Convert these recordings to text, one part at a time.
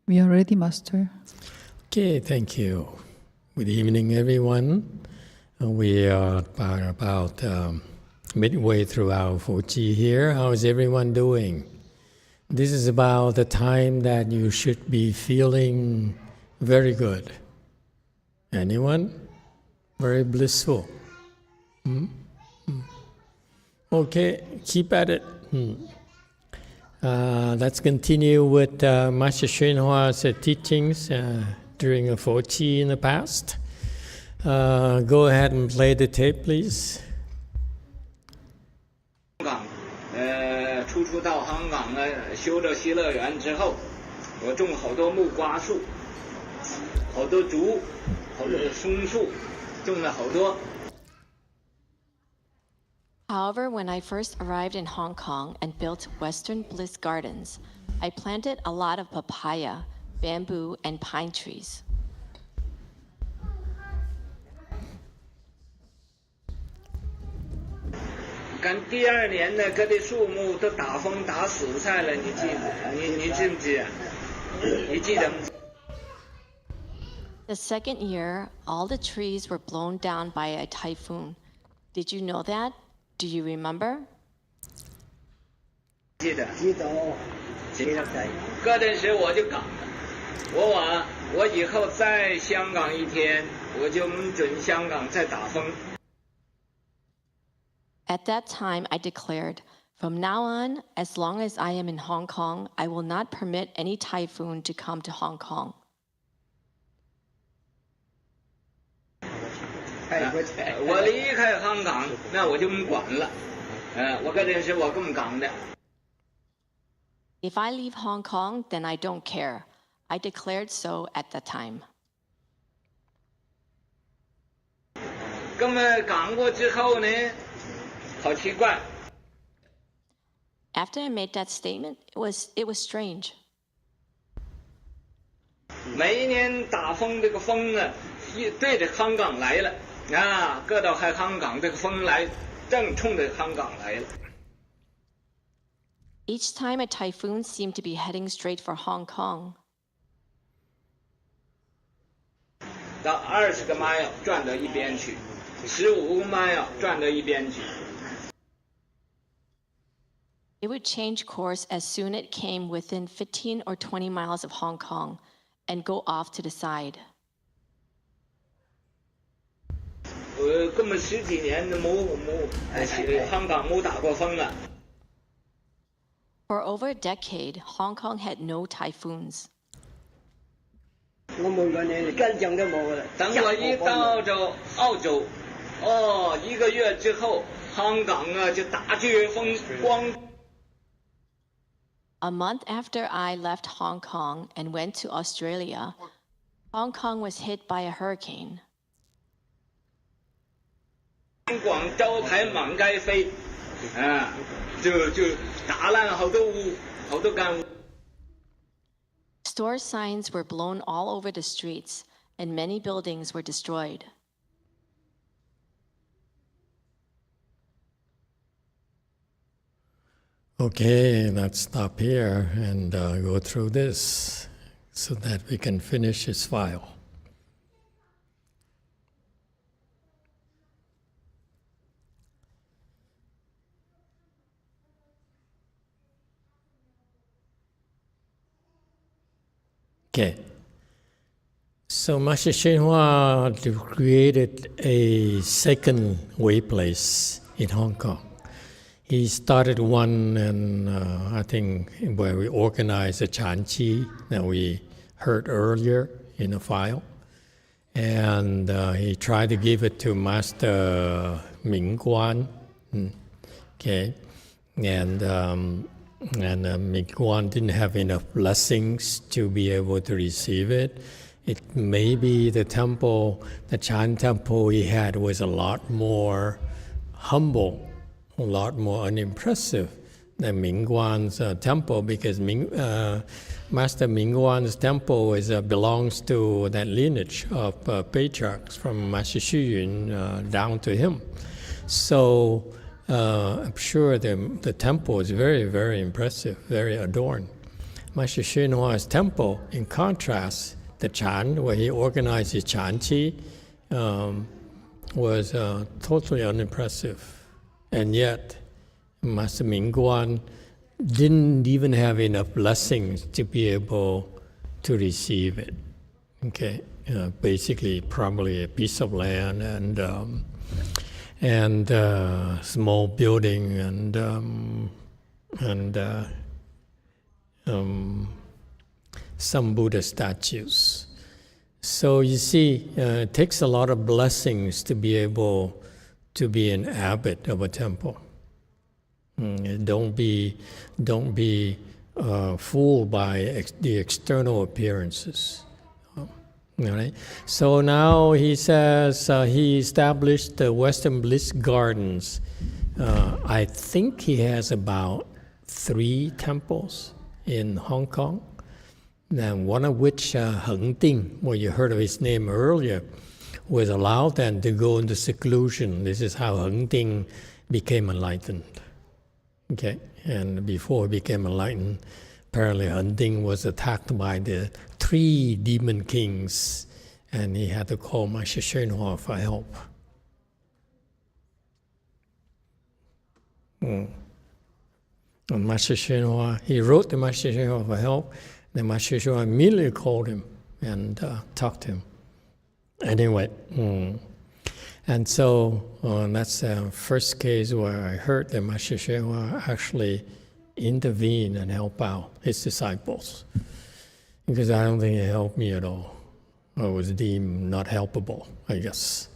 We are ready, Master. Okay, thank you. Good evening, everyone. We are about midway through our Fuji here. How is everyone doing? This is about the time that you should be feeling very good. Anyone? Very blissful. Okay, keep at it. Let's continue with Master YongHua's teachings during a Fuji in the past. Go ahead and play the tape, please. 初初到香港呢，修了西乐园之后，我种好多木瓜树，好多竹，好多松树，种了好多。 However, when I first arrived in Hong Kong and built Western Bliss Gardens, I planted a lot of papaya, bamboo, and pine trees. 赶第二年呢，各地树木都打风打死晒了，你记不记啊？你记得吗？ The second year, all the trees were blown down by a typhoon. Did you know that? Do you remember? 记得。嗰陣時我就講，我以後在香港一天，我就唔准香港再打風。 At that time, I declared, from now on, as long as I am in Hong Kong, I will not permit any typhoon to come to Hong Kong. 我離開香港，那我就唔管了。我嗰陣時我咁講的。 If I leave Hong Kong, then I don't care. I declared so at the time. 咁講過之後呢，好奇怪。 After I made that statement, it was strange. 每一年打風這個風啊，對着香港來了啊，各到香港這個風來，正衝着香港來了。 Each time a typhoon seemed to be heading straight for Hong Kong. 到20個 mile 轉到一邊去，15 mile 轉到一邊去。 It would change course as soon as it came within 15 or 20 miles of Hong Kong and go off to the side. 根本10幾年都香港冇打過風啊。 For over a decade, Hong Kong had no typhoons. 我冇兩年根本都冇啦。等我一到澳洲，1個月之後，香港啊就大颶風光。 A month after I left Hong Kong and went to Australia, Hong Kong was hit by a hurricane. 廣州牌滿街飛，就打爛好多屋，好多間屋。 Store signs were blown all over the streets, and many buildings were destroyed. Okay, let's stop here and go through this so that we can finish his file. Okay, so Master YongHua created a second way place in Hong Kong. He started one, and I think where we organized the Chanqi that we heard earlier in the file, and he tried to give it to Master Mingguan. Okay, and Mingguan didn't have enough blessings to be able to receive it. It maybe the temple, the Chan temple he had was a lot more humble, a lot more unimpressive than Mingguan's temple, because Master Mingguan's temple belongs to that lineage of patriarchs from Master Xu Yun down to him. So I'm sure the temple is very, very impressive, very adorned. Master Hsuan temple, in contrast, the Chan, where he organized his Chan Chi, was totally unimpressive. And yet, Master Mingguan didn't even have enough blessings to be able to receive it. Okay, basically, probably a piece of land and small building and some Buddha statues. So you see, it takes a lot of blessings to be able to be an abbot of a temple. Don't be fooled by the external appearances. All right. So now he says he established the Western Bliss Gardens. I think he has about 3 temples in Hong Kong, and one of which Heng Ting, well, you heard of his name earlier, was allowed then to go into seclusion. This is how Heng Ting became enlightened. Okay, and before he became enlightened, apparently Heng Ting was attacked by the 3 demon kings, and he had to call Master Hsuan for help. And Master Hsuan, he wrote to Master Hsuan for help. Then Master Hsuan immediately called him and talked to him. Anyway, and so that's the first case where I heard that Master Hsuan actually intervened and helped out his disciples, because I don't think he helped me at all. I was deemed not helpable, I guess.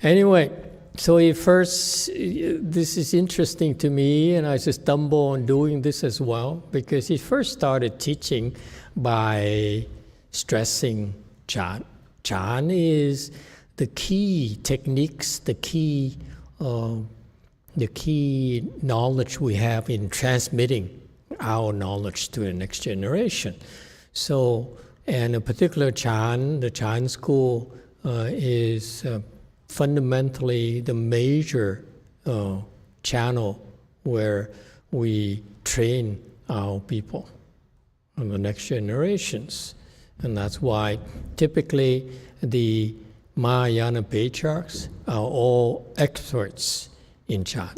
Anyway, so this is interesting to me, and I just stumble on doing this as well, because he first started teaching by stressing Chan. Chan is the key techniques, the key knowledge we have in transmitting our knowledge to the next generation. So, and a particular Chan, the Chan school is fundamentally the major channel where we train our people and the next generations. And that's why typically the Mahayana patriarchs are all experts in Chan.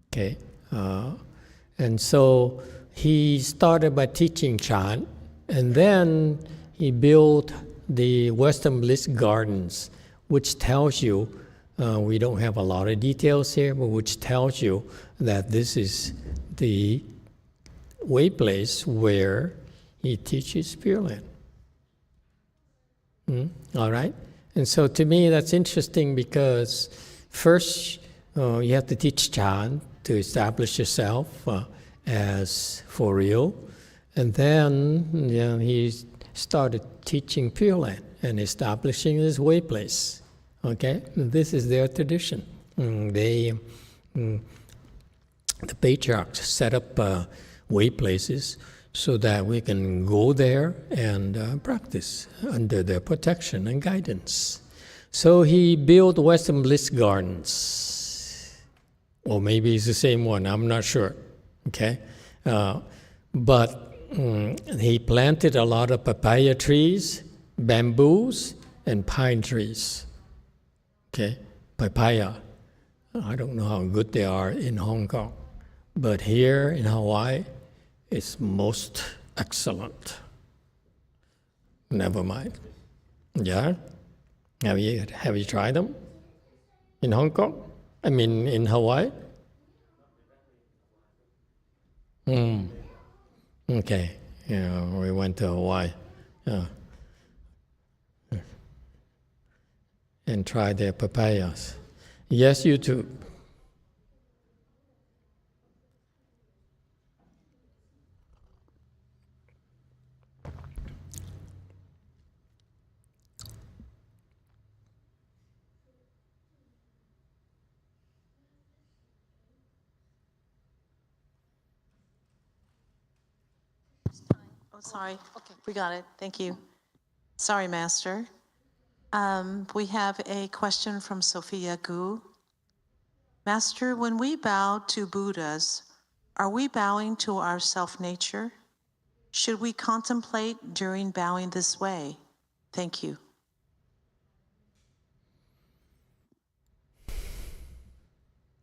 Okay, and so he started by teaching Chan, and then he built the Western Bliss Gardens, which tells you, we don't have a lot of details here, but which tells you that this is the way place where he teaches Pure Land. All right? And so to me, that's interesting, because first you have to teach Chan to establish yourself as for real. And then he started teaching Pure Land and establishing this way place. Okay? And this is their tradition. The patriarchs set up way places so that we can go there and practice under their protection and guidance. So he built Western Bliss Gardens. Or maybe it's the same one, I'm not sure. Okay? But he planted a lot of papaya trees, bamboos, and pine trees. Okay? Papaya. I don't know how good they are in Hong Kong. But here in Hawaii, it's most excellent. Never mind. Yeah? Have you tried them? In Hong Kong? I mean, in Hawaii? Okay. Yeah, we went to Hawaii. And tried their papayas. Yes, you too. Oh, sorry. Okay, we got it. Thank you. Sorry, Master. We have a question from Sophia Gu. Master, when we bow to Buddhas, are we bowing to our self-nature? Should we contemplate during bowing this way? Thank you.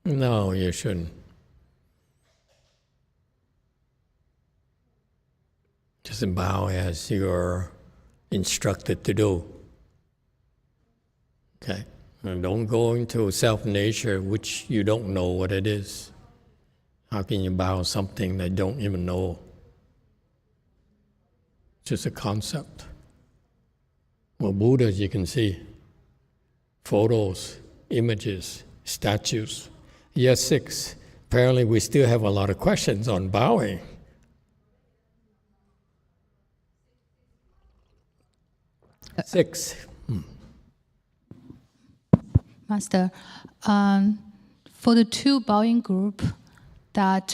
No, you shouldn't. Just bow as you're instructed to do. Okay? And don't go into self-nature which you don't know what it is. How can you bow something that you don't even know? Just a concept. Well, Buddhas you can see. Photos, images, statues. Year 6. Apparently we still have a lot of questions on bowing. Six. Master, for the two bowing group, that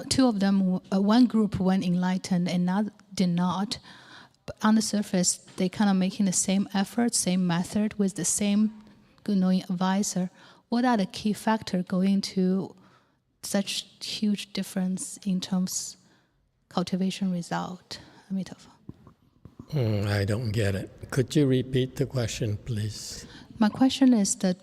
two of them, one group went enlightened and another did not. But on the surface, they kind of making the same effort, same method with the same good knowing advisor. What are the key factors going to such huge difference in terms cultivation result? Emitofuo. I don't get it. Could you repeat the question, please? My question is there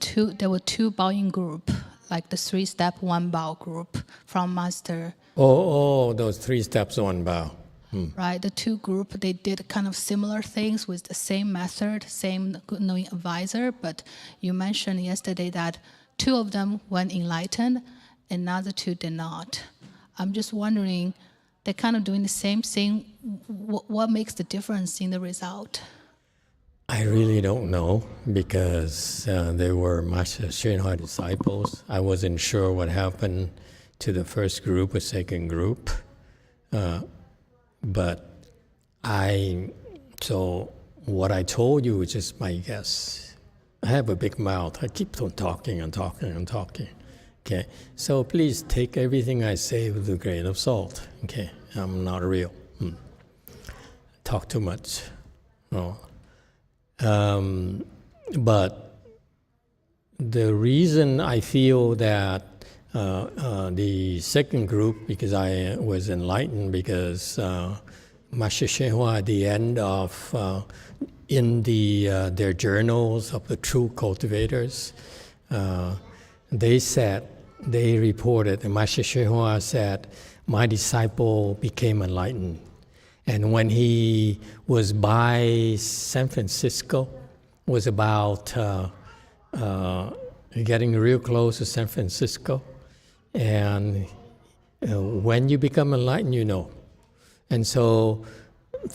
were two bowing group, like the 3-step, 1 bow group from Master. Oh, those 3 steps, 1 bow. Right, the two group, they did kind of similar things with the same method, same good knowing advisor, but you mentioned yesterday that 2 of them went enlightened, another 2 did not. I'm just wondering, they're kind of doing the same thing. What makes the difference in the result? I really don't know because they were Master Hsuan disciples. I wasn't sure what happened to the first group or second group. But so what I told you is just my guess. I have a big mouth. I keep on talking and talking and talking. Okay, so please take everything I say with a grain of salt. Okay, I'm not real. Talk too much. No. But the reason I feel that the second group, because I was enlightened, because Master HsChenHua at the end of in their journals of the true cultivators, they reported, and Master HsChenHua said, my disciple became enlightened. And when he was by San Francisco, was about getting real close to San Francisco, and when you become enlightened, you know. And so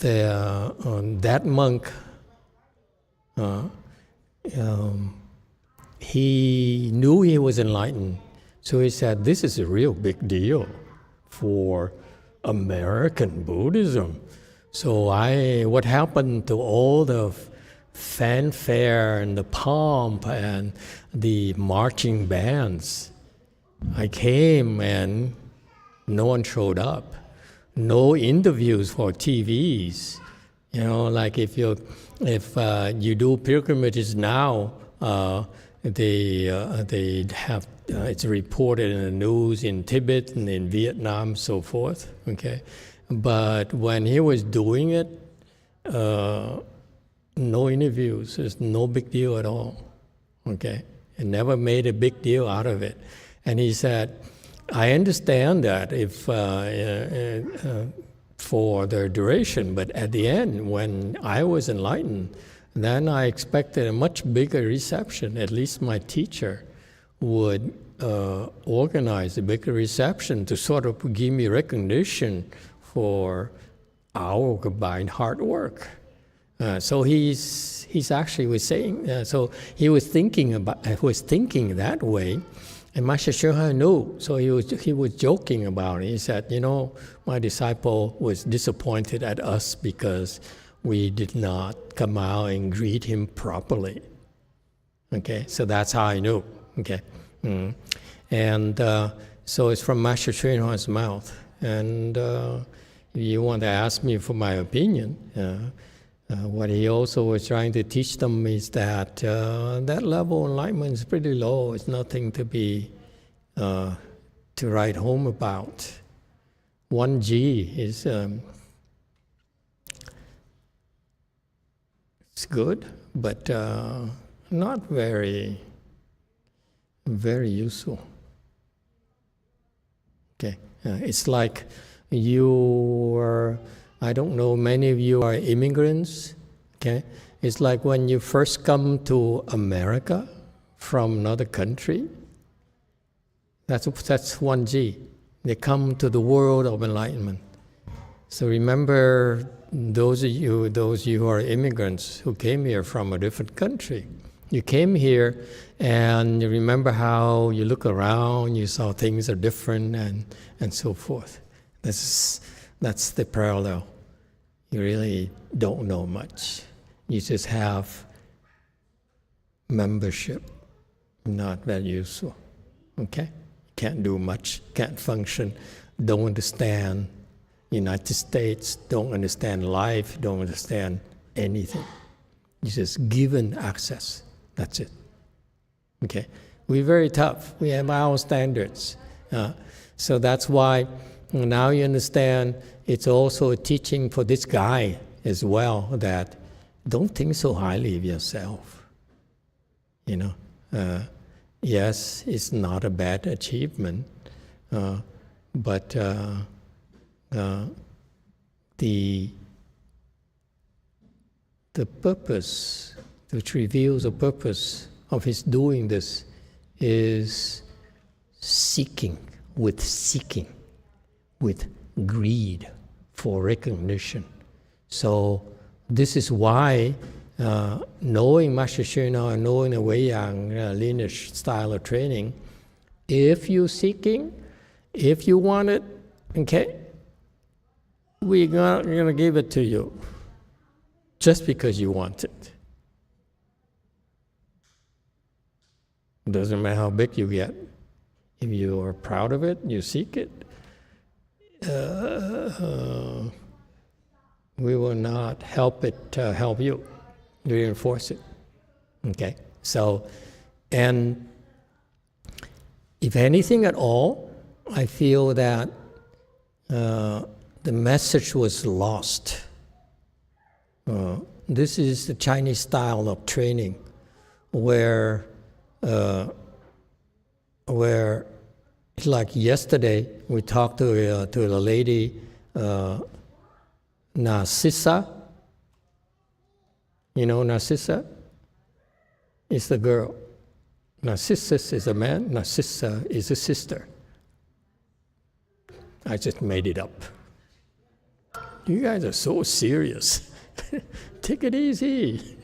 that monk, he knew he was enlightened. So he said, this is a real big deal for American Buddhism. So what happened to all the fanfare and the pomp and the marching bands? I came and no one showed up. No interviews for TVs. You know, like if you do pilgrimages now, they have it's reported in the news in Tibet and in Vietnam, so forth. Okay, but when he was doing it, no interviews. It's no big deal at all. Okay, and never made a big deal out of it. And he said, I understand that if for their duration, but at the end, when I was enlightened, then I expected a much bigger reception. At least my teacher would organize a bigger reception to sort of give me recognition for our combined hard work. So he's actually was saying. So he was thinking that way. And Master HsChenHua knew, so he was joking about it. He said, you know, my disciple was disappointed at us because we did not come out and greet him properly. Okay, so that's how I knew. Okay, and so it's from Master HsChenHua's mouth. And if you want to ask me for my opinion, what he also was trying to teach them is that that level of enlightenment is pretty low. It's nothing to be to write home about. 1G is it's good, but not very useful. Okay, it's like you are, I don't know, many of you are immigrants. Okay, it's like when you first come to America from another country. That's 1G. They come to the world of enlightenment. So remember, those of you who are immigrants who came here from a different country. You came here and you remember how you look around, you saw things are different and so forth. That's the parallel. You really don't know much. You just have membership, not very useful. Okay? Can't do much, can't function, don't understand United States, don't understand life, don't understand anything. You're just given access. That's it. Okay? We're very tough. We have our standards. So that's why now you understand it's also a teaching for this guy as well, that don't think so highly of yourself. You know? Yes, it's not a bad achievement, but the purpose, which reveals the purpose of his doing this, is seeking, with greed for recognition. So this is why knowing Master Shena and knowing the Weiyang lineage style of training, if you're seeking, if you want it, okay, we're going to give it to you just because you want it. Doesn't matter how big you get. If you are proud of it, you seek it, we will not help it help you. Reinforce it. Okay? So, and if anything at all, I feel that the message was lost. This is the Chinese style of training, where like yesterday we talked to the lady Narcissa. You know Narcissa? It's the girl. Narcissus is a man, Narcissa is a sister. I just made it up. You guys are so serious. Take it easy.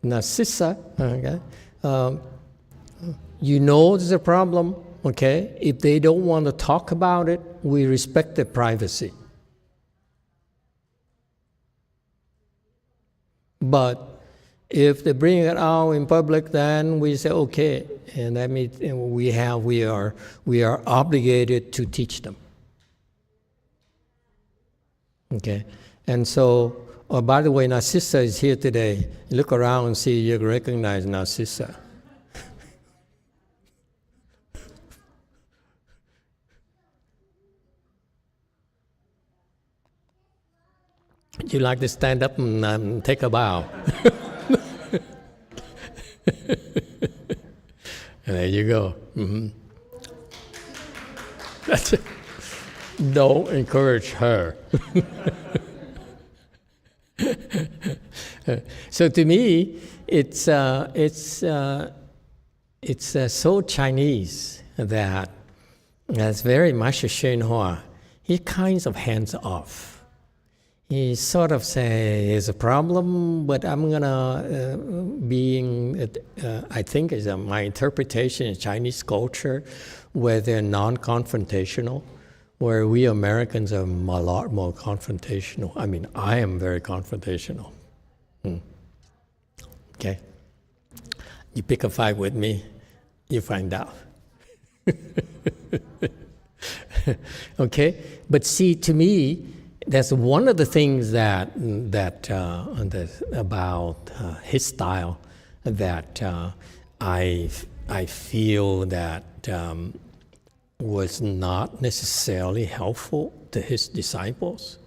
Narcissa, okay? You know there's a problem, okay? If they don't want to talk about it, we respect their privacy. But if they bring it out in public, then we say okay, and that means we are obligated to teach them. Okay, and so. Oh, by the way, Narcissa is here today. Look around and see you recognize Narcissa. Would you like to stand up and take a bow? There you go. Mm-hmm. That's it. Don't encourage her. So to me, it's so Chinese that it's very much a YongHua. He kinds of hands off. He sort of say, "It's a problem, but I'm gonna I think is my interpretation in Chinese culture, where they're non-confrontational." Where we Americans are a lot more confrontational. I mean, I am very confrontational. Okay? You pick a fight with me, you find out. Okay? But see, to me, that's one of the things that about his style that I feel that was not necessarily helpful to his disciples,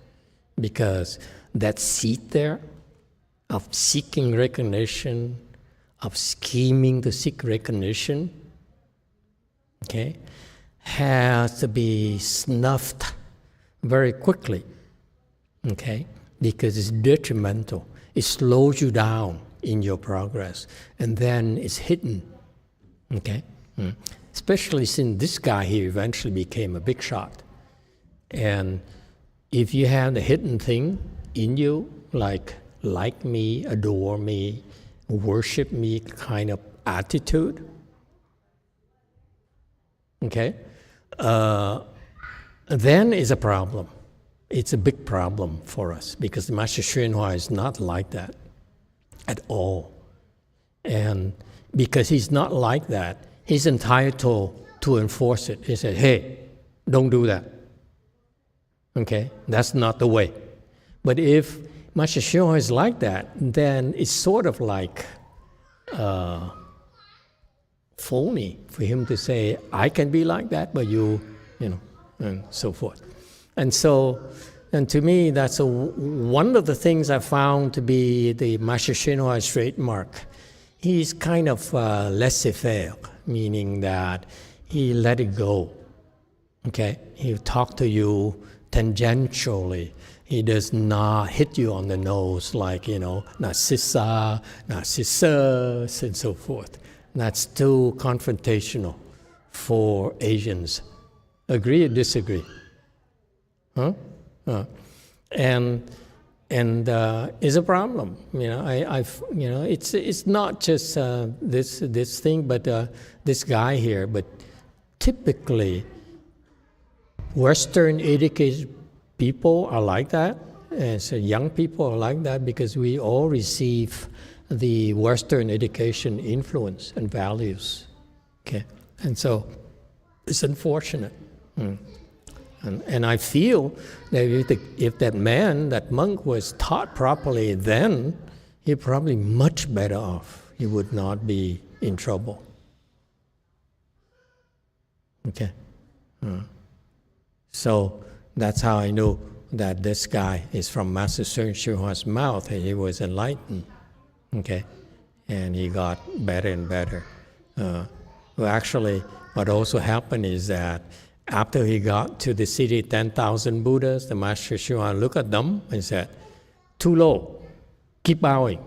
because that seed there of seeking recognition, of scheming to seek recognition, okay, has to be snuffed very quickly, okay, because it's detrimental. It slows you down in your progress, and then it's hidden, okay? Especially since this guy here eventually became a big shot. And if you have the hidden thing in you, like me, adore me, worship me kind of attitude, okay, then it's a problem. It's a big problem for us, because the Master Xuanhua is not like that at all. And because he's not like that, he's entitled to enforce it. He said, hey, don't do that. Okay, that's not the way. But if Master Xuanhua is like that, then it's sort of like phony for him to say, I can be like that, but you know, and so forth. And so, and to me, that's one of the things I found to be the Master Xuanhua's trademark. He's kind of laissez-faire, meaning that he let it go. Okay, he'll talk to you tangentially. He does not hit you on the nose like, you know, Narcissa, Narcissus, and so forth. That's too confrontational for Asians. Agree or disagree? Huh? And it's a problem. You know, you know, it's not just this thing, but this guy here. But typically, Western educated people are like that, and so young people are like that because we all receive the Western education influence and values. Okay, and so it's unfortunate. And I feel that if that man, that monk, was taught properly, then he'd probably much better off. He would not be in trouble. Okay. So that's how I knew that this guy is from Master Xuanhua's mouth, and he was enlightened. Okay. And he got better and better. Well, actually, what also happened is that after he got to the city 10,000 Buddhas, the Master Xuanhua looked at them and said, too low, keep bowing.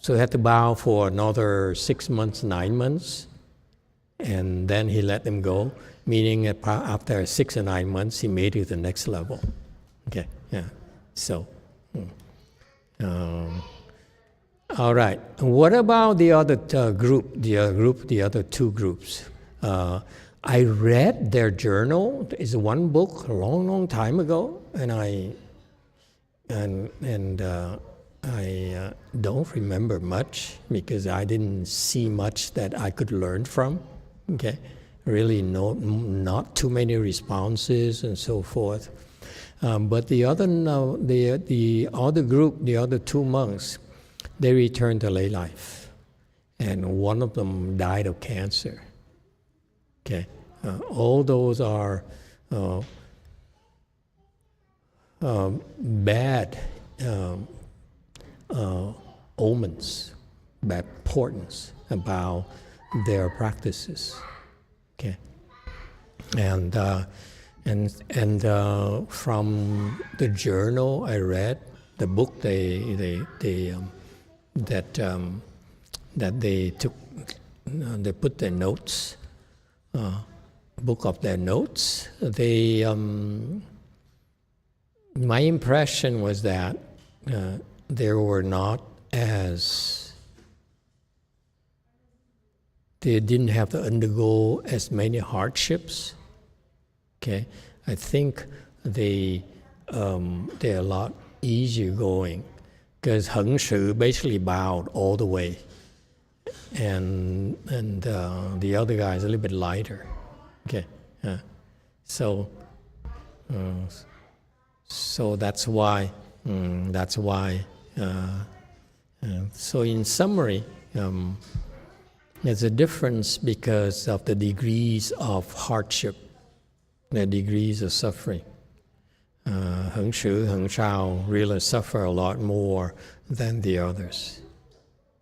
So he had to bow for another 6 months, 9 months, and then he let them go, meaning that after 6 or 9 months, he made it to the next level. Okay, yeah, so. All right, what about the other group, the other two groups? I read their journal. It's one book a long, long time ago, and I don't remember much because I didn't see much that I could learn from. Okay, really, not too many responses and so forth. But the other group, the other two monks, they returned to lay life, and one of them died of cancer. Okay, all those are bad omens, bad portents about their practices. Okay, and from the journal I read, the book that they took, they put their notes. Book of their notes, my impression was that they were not as, they didn't have to undergo as many hardships. Okay, I think they're a lot easier going, because Heng Shi basically bowed all the way. And the other guy is a little bit lighter. Okay, so that's why. So in summary, there's a difference because of the degrees of hardship the degrees of suffering. Heng Shu, Heng Shao really suffer a lot more than the others.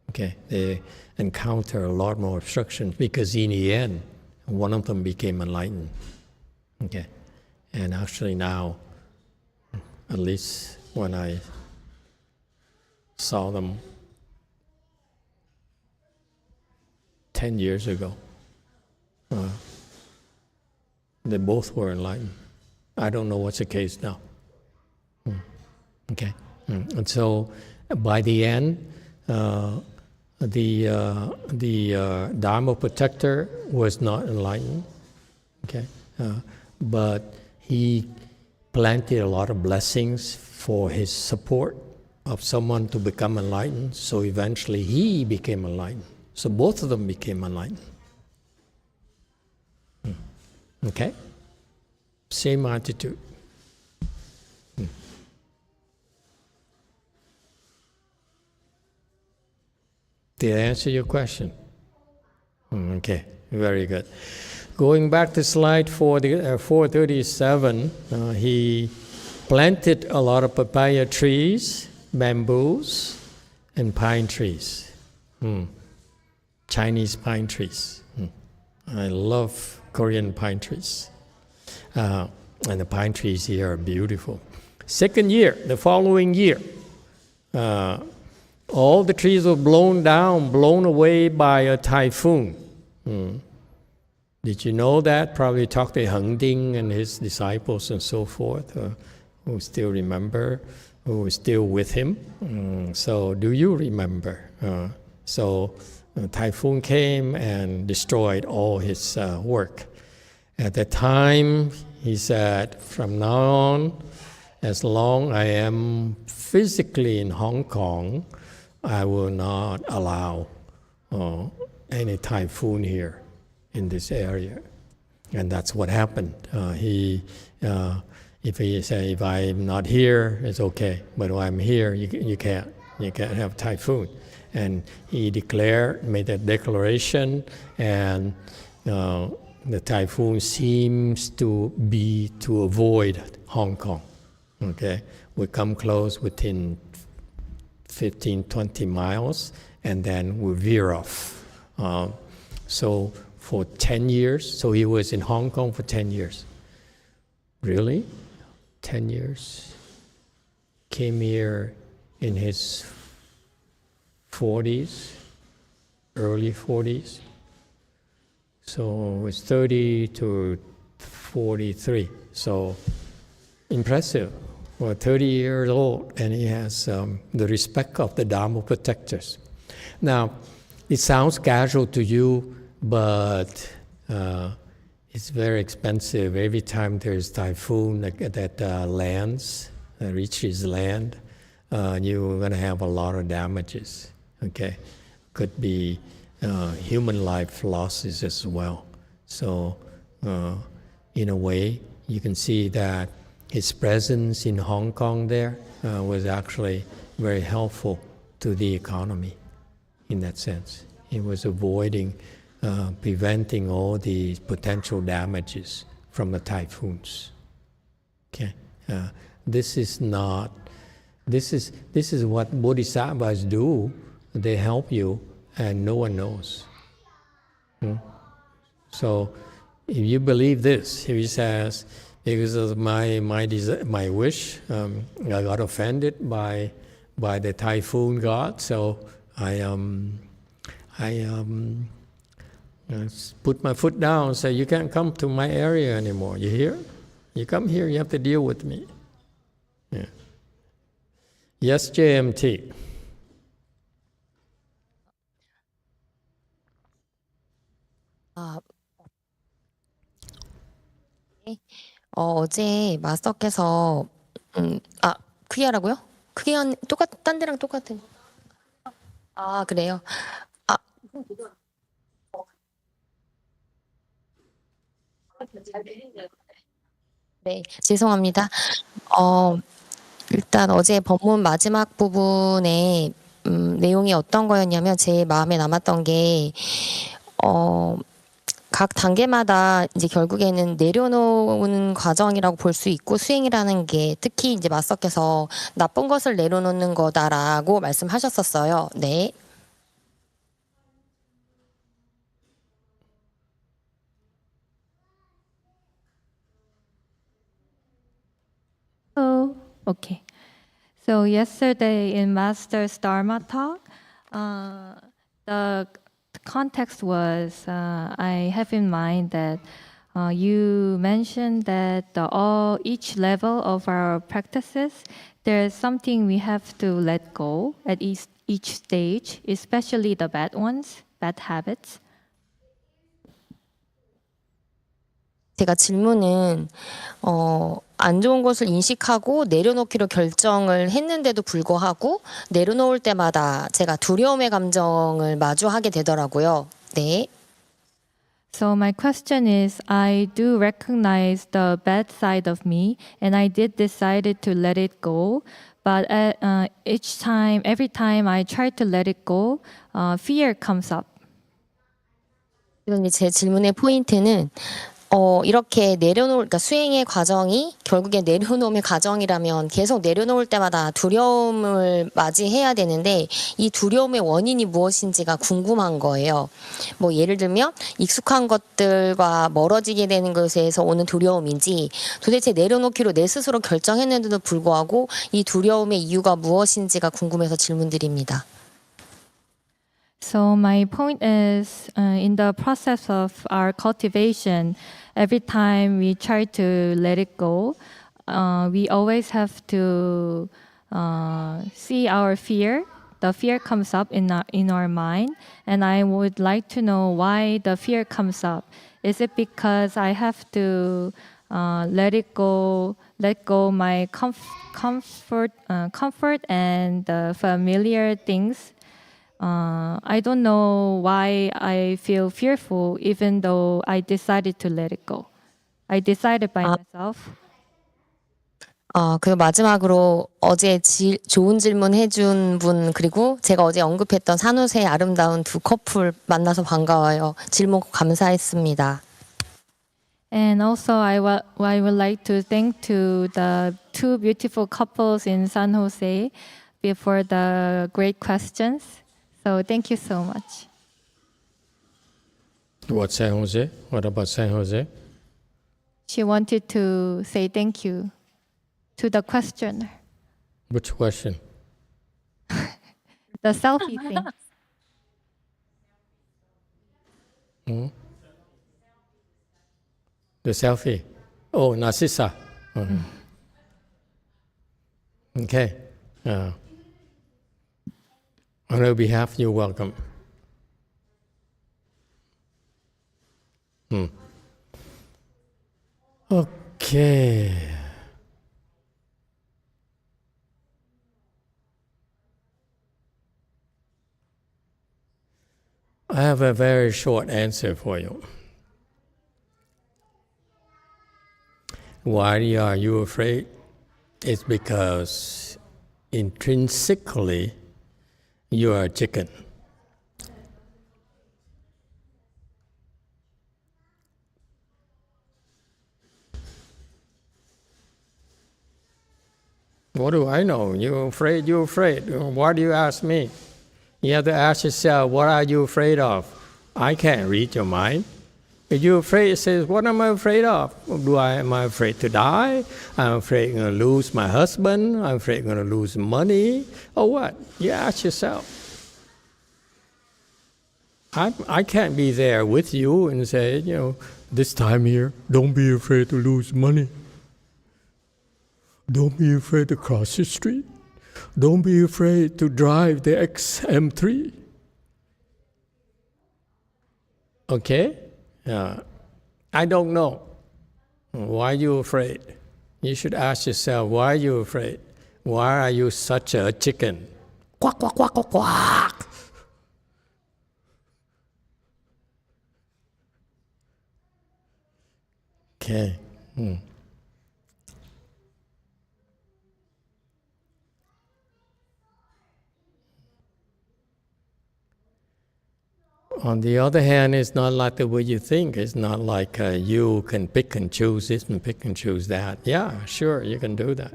Okay, they encounter a lot more obstructions because in the end, one of them became enlightened. Okay, and actually now, at least when I saw them 10 years ago, they both were enlightened. I don't know what's the case now. Okay, and so by the end, the Dharma protector was not enlightened. Okay, but he planted a lot of blessings for his support of someone to become enlightened. So eventually, he became enlightened. So both of them became enlightened. Okay? Same attitude. Did I answer your question? Okay, very good. Going back to slide 437, he planted a lot of papaya trees, bamboos, and pine trees. Chinese pine trees. I love Korean pine trees. And the pine trees here are beautiful. Second year, the following year, all the trees were blown away by a typhoon. Did you know that? Probably talked to Heng Ding and his disciples and so forth, who still remember, who were still with him. So do you remember? So a typhoon came and destroyed all his work. At the time, he said, from now on, as long as I am physically in Hong Kong, I will not allow any typhoon here in this area. And that's what happened. If he said, if I'm not here, it's okay. But when I'm here, you can't have typhoon. And he made a declaration, and the typhoon seems to be to avoid Hong Kong. Okay, we come close within 15, 20 miles, and then we veer off. So for 10 years, so he was in Hong Kong for 10 years. Really? 10 years? Came here in his 40s, early 40s. So it was 30 to 43. So impressive. Well, 30 years old, and he has the respect of the Dharma protectors. Now, it sounds casual to you, but it's very expensive. Every time there's typhoon that lands, reaches land, you're going to have a lot of damages. Okay, could be human life losses as well. So, in a way, you can see that his presence in Hong Kong there was actually very helpful to the economy in that sense. He was preventing all the potential damages from the typhoons. Okay, this is what bodhisattvas do. They help you, and no one knows. So, if you believe this, if he says, because of my wish, I got offended by the typhoon god, so I put my foot down and say, you can't come to my area anymore. You hear? You come here, you have to deal with me. Yeah. Yes, JMT. 어제 마스터께서 크게 하라고요? 크게 딴 데랑 똑같은. 그래요. 네, 죄송합니다. 일단 어제 법문 마지막 부분에 내용이 어떤 거였냐면 제 마음에 남았던 게 각 단계마다 이제 결국에는 내려놓는 과정이라고 볼 수 있고 수행이라는 게 특히 이제 마스터께서 나쁜 것을 내려놓는 거다라고 말씀하셨었어요. 네. Oh, okay. So yesterday in Master's Dharma talk, the context was I have in mind that you mentioned that each level of our practices, there's something we have to let go at each stage, especially the bad ones, bad habits. 제가 질문은 안 좋은 것을 인식하고 내려놓기로 결정을 했는데도 불구하고 내려놓을 때마다 제가 두려움의 감정을 마주하게 되더라고요. 네. So my question is, I do recognize the bad side of me, and I did decided to let it go. But every time I try to let it go, fear comes up. 그런데 제 질문의 포인트는 이렇게 그러니까 수행의 과정이 결국에 내려놓음의 과정이라면 계속 내려놓을 때마다 두려움을 맞이해야 되는데 이 두려움의 원인이 무엇인지가 궁금한 거예요. 뭐 예를 들면 익숙한 것들과 멀어지게 되는 것에서 오는 두려움인지 도대체 내려놓기로 내 스스로 결정했는데도 불구하고 이 두려움의 이유가 무엇인지가 궁금해서 질문드립니다. So my point is, in the process of our cultivation, every time we try to let it go, we always have to see our fear. The fear comes up in our mind, and I would like to know why the fear comes up. Is it because I have to let go my comfort and the familiar things? I don't know why I feel fearful even though I decided to let it go. I decided by myself. 그 마지막으로 어제 좋은 질문 해준 분 그리고 제가 어제 언급했던 산호세의 아름다운 두 커플 만나서 반가워요. 질문 감사했습니다. And also I would like to thank to the two beautiful couples in San Jose for the great questions. So thank you so much. What San Jose? What about San Jose? She wanted to say thank you to the questioner. Which question? The selfie thing. The selfie. Oh, Narcissa. Okay. On her behalf, you're welcome. Okay. I have a very short answer for you. Why are you afraid? It's because intrinsically you are a chicken. What do I know? You're afraid, you're afraid. Why do you ask me? You have to ask yourself, what are you afraid of? I can't read your mind. If you're afraid, it says, what am I afraid of? Am I afraid to die? I'm afraid I'm going to lose my husband. I'm afraid I'm going to lose money. Or what? You ask yourself. I can't be there with you and say, this time here, don't be afraid to lose money. Don't be afraid to cross the street. Don't be afraid to drive the XM3. Okay? I don't know. Why are you afraid? You should ask yourself, why are you afraid? Why are you such a chicken? Quack, quack, quack, quack, quack. Okay. On the other hand, it's not like the way you think. It's not like you can pick and choose this and pick and choose that. Yeah, sure, you can do that.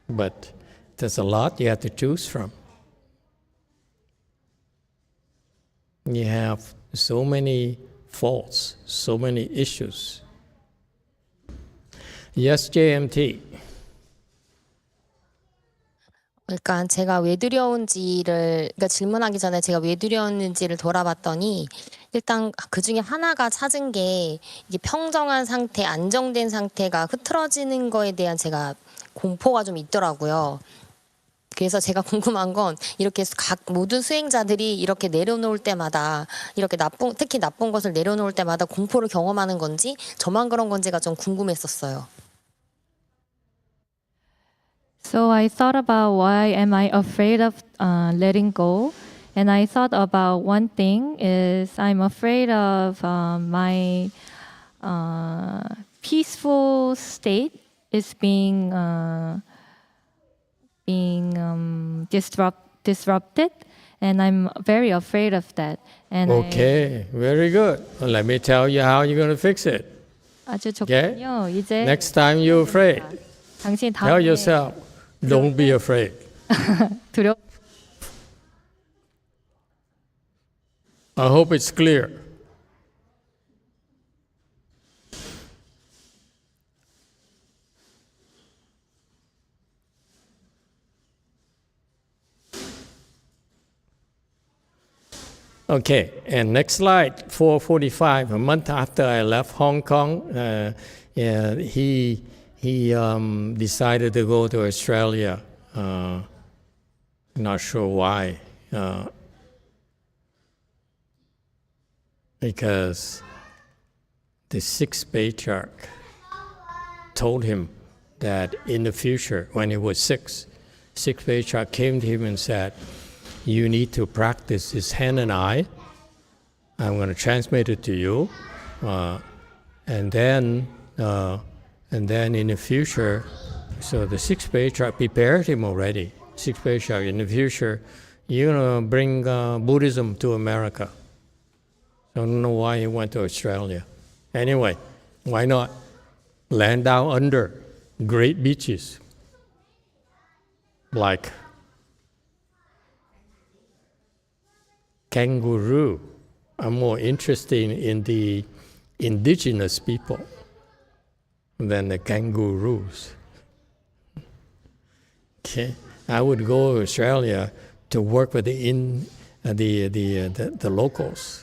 But there's a lot you have to choose from. You have so many faults, so many issues. Yes, JMT. 그러니까 제가 왜 두려운지를, 그러니까 질문하기 전에 제가 왜 두려웠는지를 돌아봤더니 일단 그 중에 하나가 찾은 게 이게 평정한 상태, 안정된 상태가 흐트러지는 거에 대한 제가 공포가 좀 있더라고요. 그래서 제가 궁금한 건 이렇게 각 모든 수행자들이 이렇게 내려놓을 때마다 이렇게 특히 나쁜 것을 내려놓을 때마다 공포를 경험하는 건지 저만 그런 건지가 좀 궁금했었어요. So I thought about why am I afraid of letting go, and I thought about one thing is I'm afraid of my peaceful state is being disrupted, and I'm very afraid of that. And Okay, very good. Well, let me tell you how you're going to fix it. 아주 좋군요. 이제 Next time you're afraid, 당신 tell 다음에 yourself, don't be afraid. 두려. I hope it's clear. Okay, and next slide, 445. A month after I left Hong Kong, he decided to go to Australia. Not sure why. Because the sixth patriarch told him that in the future, when he was sixth patriarch came to him and said, you need to practice this hand and eye. I'm going to transmit it to you. And then in the future, so the sixth patriarch prepared him already. Sixth patriarch, in the future, you're going to bring Buddhism to America. I don't know why he went to Australia. Anyway, why not land down under great beaches like kangaroo? I'm more interested in the indigenous people than the kangaroos. Okay, I would go to Australia to work with the locals.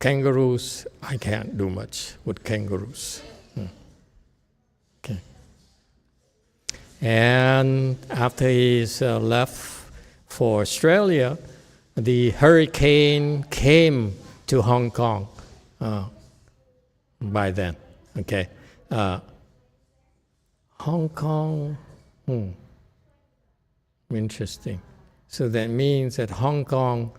Kangaroos, I can't do much with kangaroos. Okay. And after he's left for Australia, the hurricane came to Hong Kong by then. Okay, Hong Kong. Interesting. So that means that Hong Kong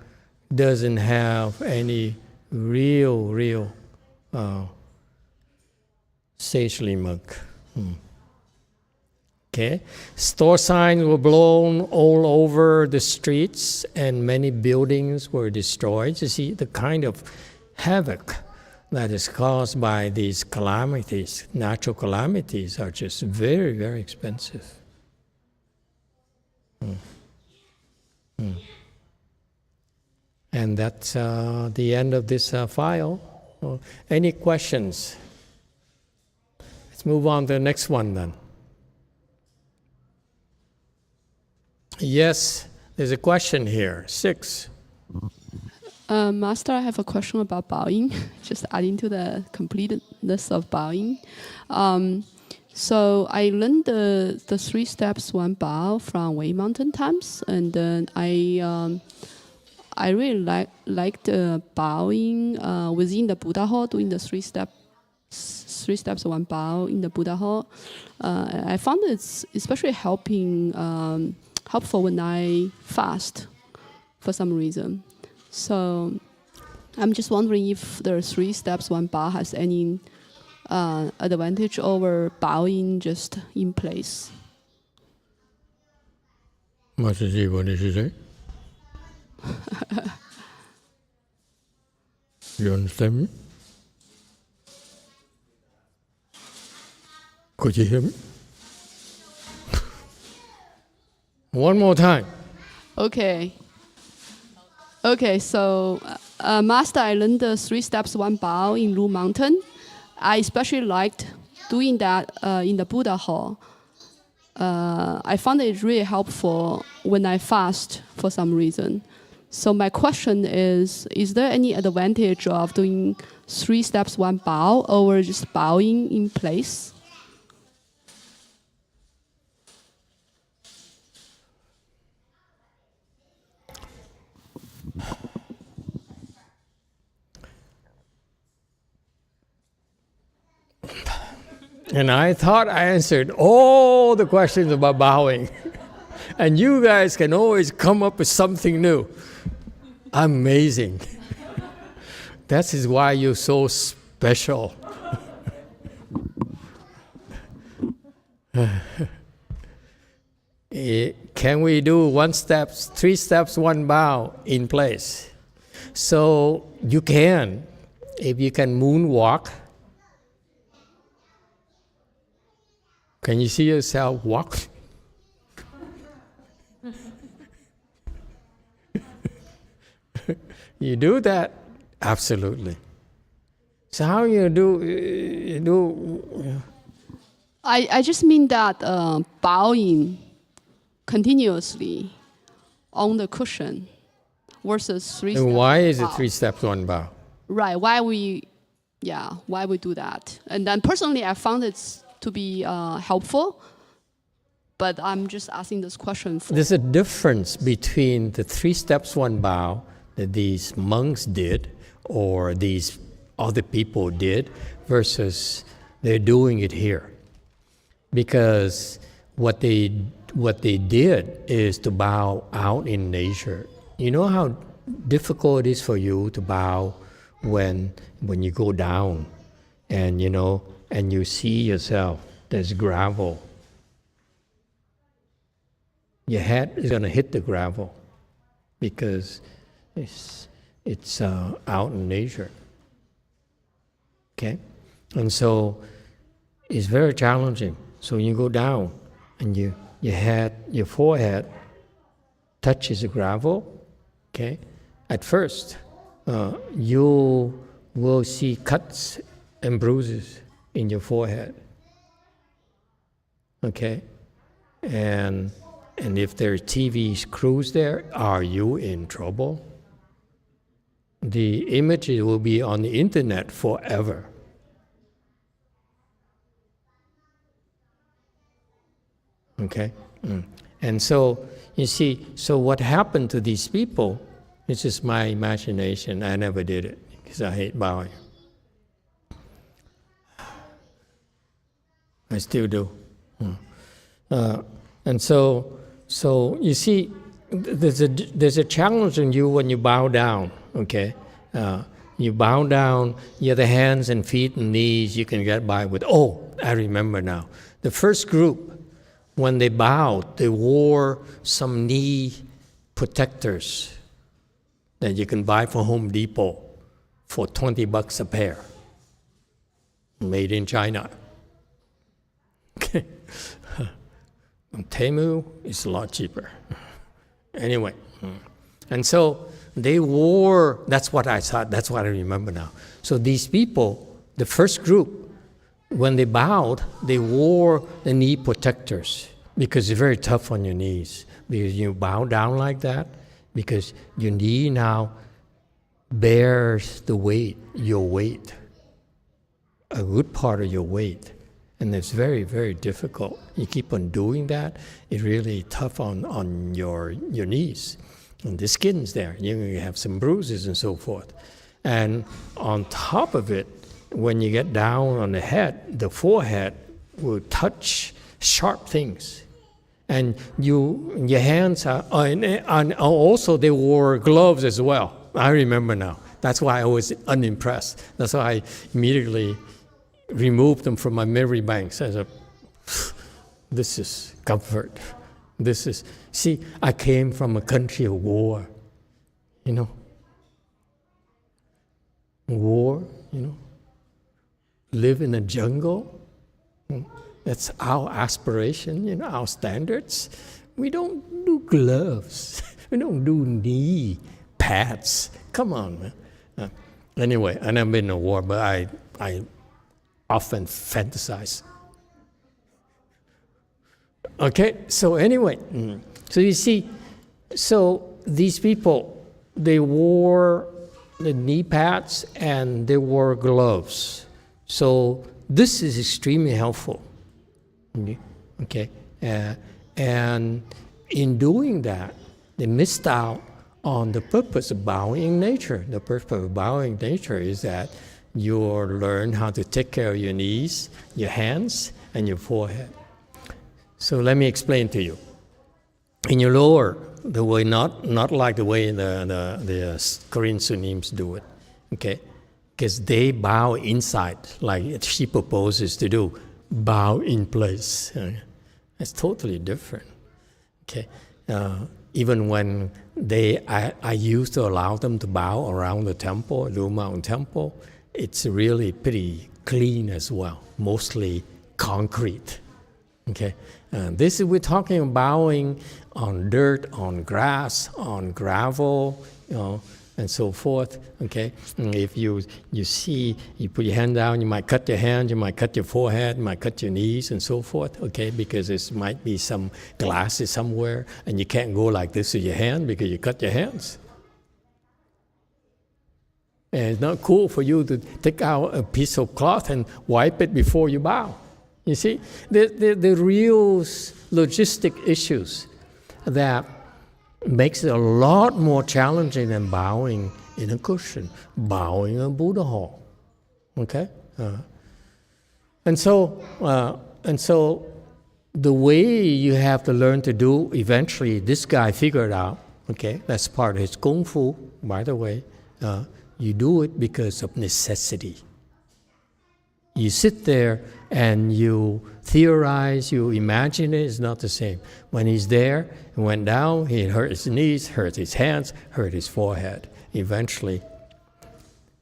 doesn't have any real sagely monk. Okay, store signs were blown all over the streets and many buildings were destroyed. You see the kind of havoc that is caused by these calamities, natural calamities, are just very, very expensive. And that's the end of this file. Any questions? Let's move on to the next one then. Yes, there's a question here. 6. Master, I have a question about bowing, just adding to the completeness of bowing. So I learned the 3 steps, 1 bow from Way Mountain times, and then I really like the bowing within the Buddha hall, doing the 3 steps, 1 bow in the Buddha hall. I found it's especially helpful when I fast for some reason. So I'm just wondering if the 3 steps, 1 bow has any advantage over bowing just in place. Master Ji, what did you say? You understand me? Could you hear me? One more time. Okay. Okay, so Master, I learned the 3 steps, 1 bow in Lu Mountain. I especially liked doing that in the Buddha hall. I found it really helpful when I fast for some reason. So my question is there any advantage of doing 3 steps, 1 bow, or just bowing in place? And I thought I answered all the questions about bowing. And you guys can always come up with something new. Amazing. That is why you're so special. Can we do 3 steps, 1 bow in place? So you can, if you can moonwalk. Can you see yourself walk? You do that? Absolutely. So how you do? I just mean that bowing continuously on the cushion versus 3 steps. And why is it bow. 3 steps, 1 bow? Right, why we do that. And then personally, I found it to be helpful, but I'm just asking this question for... There's a difference between the 3 steps, 1 bow that these monks did or these other people did versus they're doing it here. Because what they did is to bow out in nature. You know how difficult it is for you to bow when you go down and you see yourself, there's gravel. Your head is going to hit the gravel because it's out in nature. Okay? And so it's very challenging. So you go down and your forehead touches the gravel. Okay? At first, you will see cuts and bruises in your forehead. Okay? And if there's TV crews there, are you in trouble? The images will be on the internet forever. Okay? And so, you see, so what happened to these people, it's just my imagination. I never did it because I hate bowing. I still do. And so you see, there's a challenge in you when you bow down, okay? You bow down, you have the hands and feet and knees you can get by with. Oh, I remember now. The first group, when they bowed, they wore some knee protectors that you can buy from Home Depot for $20 a pair, made in China. Okay. Temu is a lot cheaper. Anyway, and so they wore, that's what I thought, that's what I remember now. So these people, the first group, when they bowed, they wore the knee protectors because it's very tough on your knees. Because you bow down like that, because your knee now bears the weight, your weight, a good part of your weight. And it's very, very difficult. You keep on doing that, it's really tough on your knees. And the skin's there, you have some bruises and so forth. And on top of it, when you get down on the head, the forehead will touch sharp things. And your hands are, and also they wore gloves as well. I remember now. That's why I was unimpressed. That's why I immediately removed them from my memory banks. I said, this is comfort. See, I came from a country of war, war, live in a jungle. That's our aspiration, our standards. We don't do gloves. We don't do knee pads. Come on, man. Anyway, I never been in a war, but I often fantasize. Okay, so anyway, so you see, so these people, they wore the knee pads and they wore gloves. So this is extremely helpful. Okay, and in doing that, they missed out on the purpose of bowing in nature. The purpose of bowing in nature is that you learn how to take care of your knees, your hands, and your forehead. So let me explain to you. In your lower, the way not like the way the Korean Sunims do it, okay? Because they bow inside, like Shipa poses to do, bow in place. It's totally different, okay? Even when I used to allow them to bow around the temple, Blue Mountain Temple, it's really pretty clean as well, mostly concrete, okay? We're talking about bowing on dirt, on grass, on gravel, and so forth, okay? And if you see, you put your hand down, you might cut your hand, you might cut your forehead, you might cut your knees and so forth, okay? Because there might be some glasses somewhere, and you can't go like this with your hand because you cut your hands. And it's not cool for you to take out a piece of cloth and wipe it before you bow. You see, the real logistic issues that makes it a lot more challenging than bowing in a cushion, bowing in a Buddha hall, okay? And so the way you have to learn to do, eventually this guy figured out, okay, that's part of his Kung Fu, by the way, you do it because of necessity. You sit there and you theorize, you imagine it, it's not the same. When he's there, he went down, he hurt his knees, hurt his hands, hurt his forehead. Eventually,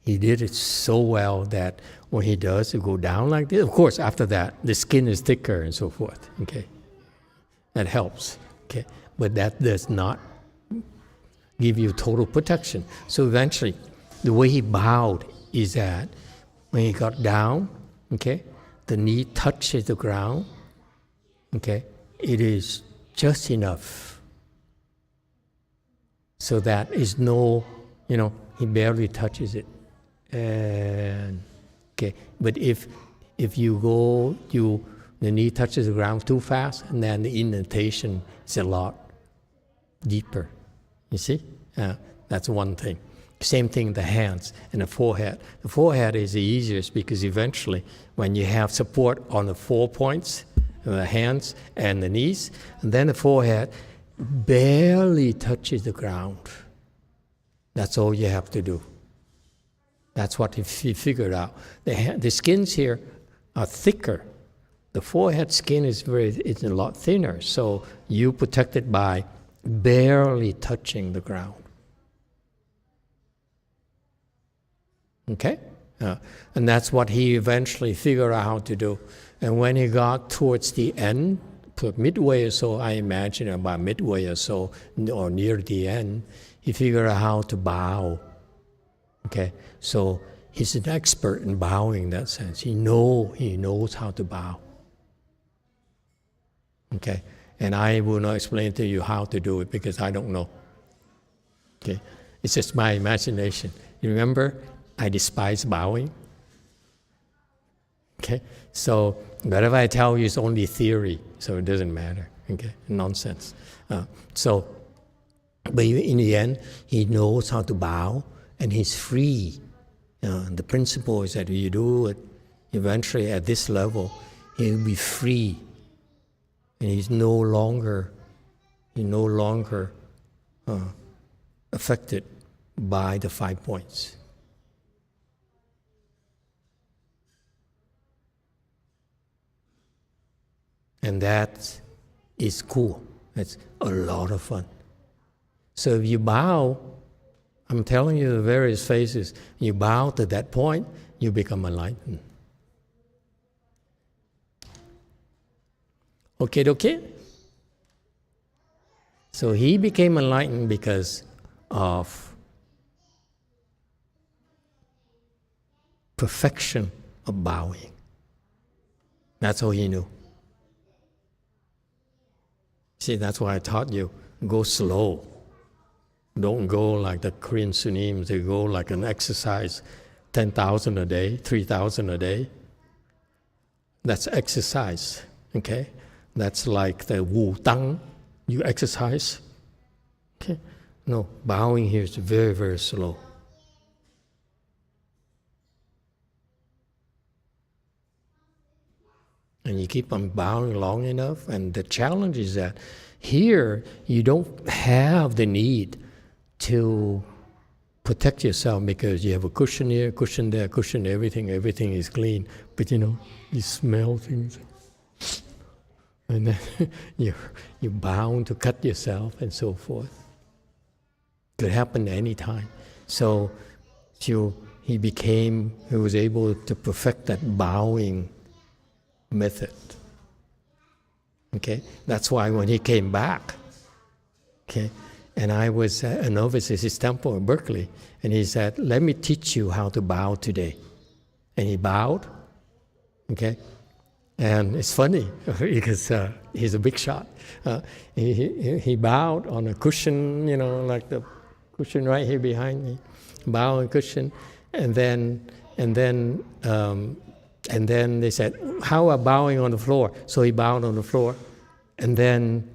he did it so well that when he does, it go down like this. Of course, after that, the skin is thicker and so forth, okay? That helps, okay? But that does not give you total protection. So eventually, the way he bowed is that when he got down, okay, the knee touches the ground, okay, it is just enough so that is no, he barely touches it. And, okay, but if you the knee touches the ground too fast, and then the indentation is a lot deeper, you see? That's one thing. Same thing, the hands and the forehead. The forehead is the easiest because eventually when you have support on the 4 points, the hands and the knees, and then the forehead barely touches the ground. That's all you have to do. That's what he figured out. The skins here are thicker. The forehead skin is a lot thinner, so you protect it by barely touching the ground. Okay? And that's what he eventually figured out how to do. And when he got towards the end, midway or so, I imagine about midway or so, or near the end, he figured out how to bow. Okay? So he's an expert in bowing in that sense. He knows how to bow. Okay? And I will not explain to you how to do it because I don't know. Okay? It's just my imagination. You remember? I despise bowing. Okay, so whatever I tell you is only theory, so it doesn't matter. Okay, nonsense. But in the end, he knows how to bow, and he's free. The principle is that you do it eventually at this level, he'll be free, and he's no longer affected by the 5 points. And that is cool. It's a lot of fun. So if you bow I'm telling you the various phases. You bow to that point, you become enlightened. Okay? So he became enlightened because of perfection of bowing. That's all he knew. See, that's why I taught you, go slow. Don't go like the Korean Sunims, they go like an exercise, 10,000 a day, 3,000 a day. That's exercise, okay? That's like the Wu Tang, you exercise. Okay? No, bowing here is very, very slow. And you keep on bowing long enough, and the challenge is that here you don't have the need to protect yourself because you have a cushion here, cushion there, cushion everything is clean. But you smell things. And then you're bound to cut yourself and so forth. Could happen any time. So he was able to perfect that bowing method. Okay? That's why when he came back, okay, and I was a novice at his temple in Berkeley, and he said, let me teach you how to bow today. And he bowed, okay? And it's funny, because he's a big shot. He bowed on a cushion, like the cushion right here behind me, bow on cushion, and then they said, how about bowing on the floor? So he bowed on the floor, and then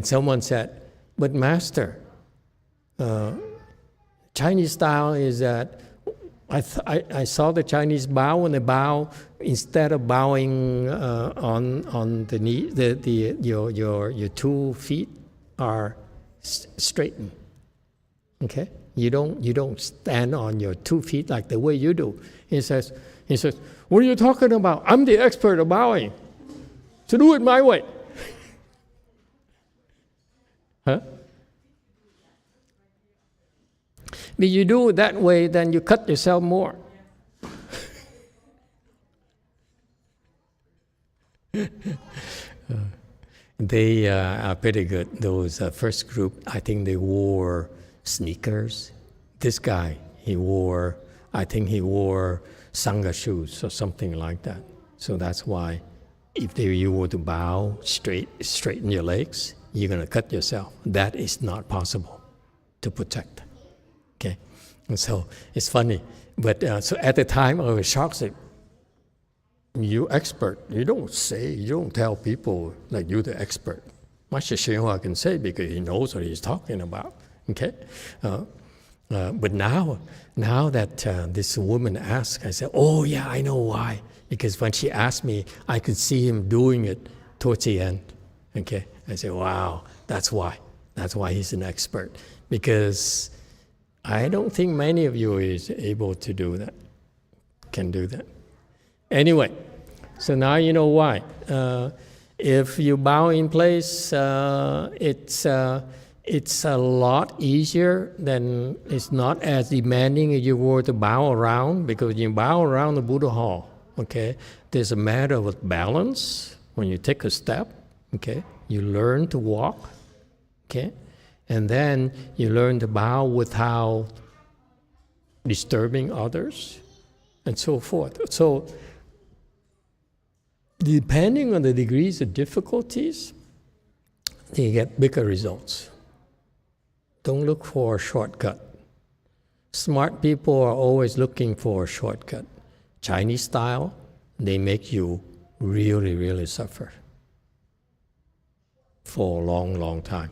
someone said, but Master, Chinese style is that I saw the Chinese bow, and they bow instead of bowing on the knee, your 2 feet are straightened. Okay, you don't stand on your 2 feet like the way you do. He says, what are you talking about? I'm the expert of bowing, so do it my way. Huh? But you do it that way, then you cut yourself more. They are pretty good. Those first group, I think they wore sneakers. This guy, I think he wore Sangha shoes or something like that. So that's why if you were to bow, straighten your legs, you're going to cut yourself. That is not possible to protect. Okay? And so it's funny. But so at the time, I was shocked. Like, you expert. You don't tell people like you're the expert. Master YongHua can say because he knows what he's talking about. Okay? But now that this woman asked, I said, oh yeah, I know why. Because when she asked me, I could see him doing it towards the end. Okay? I said, wow, that's why. That's why he's an expert. Because I don't think many of you is able to do that, can do that. Anyway, so now you know why. If you bow in place, it's a lot easier than, it's not as demanding as you were to bow around, because you bow around the Buddha hall, okay? There's a matter of balance when you take a step, okay? You learn to walk, okay? And then you learn to bow without disturbing others, and so forth. So, depending on the degrees of difficulties, you get bigger results. Don't look for a shortcut. Smart people are always looking for a shortcut. Chinese style, they make you really, really suffer for a long, long time.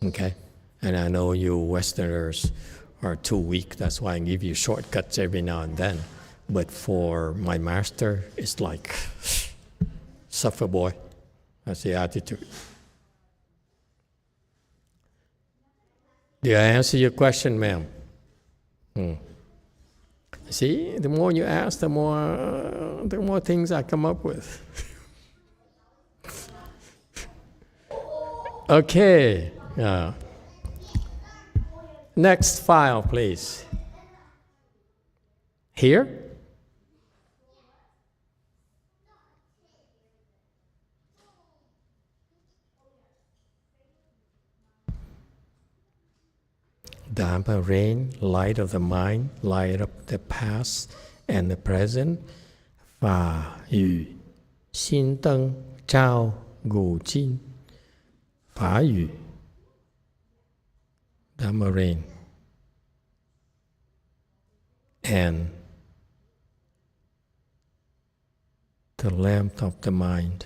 Okay? And I know you Westerners are too weak, that's why I give you shortcuts every now and then. But for my master, it's like, suffer boy. That's the attitude. Did I answer your question, ma'am? See, the more you ask, the more things I come up with. Okay. Next file, please. Here? Dharma rain, light of the mind, light of the past and the present. Phà yu, xin teng, trao, gu jin. Phà yu, Dharma rain. And the lamp of the mind.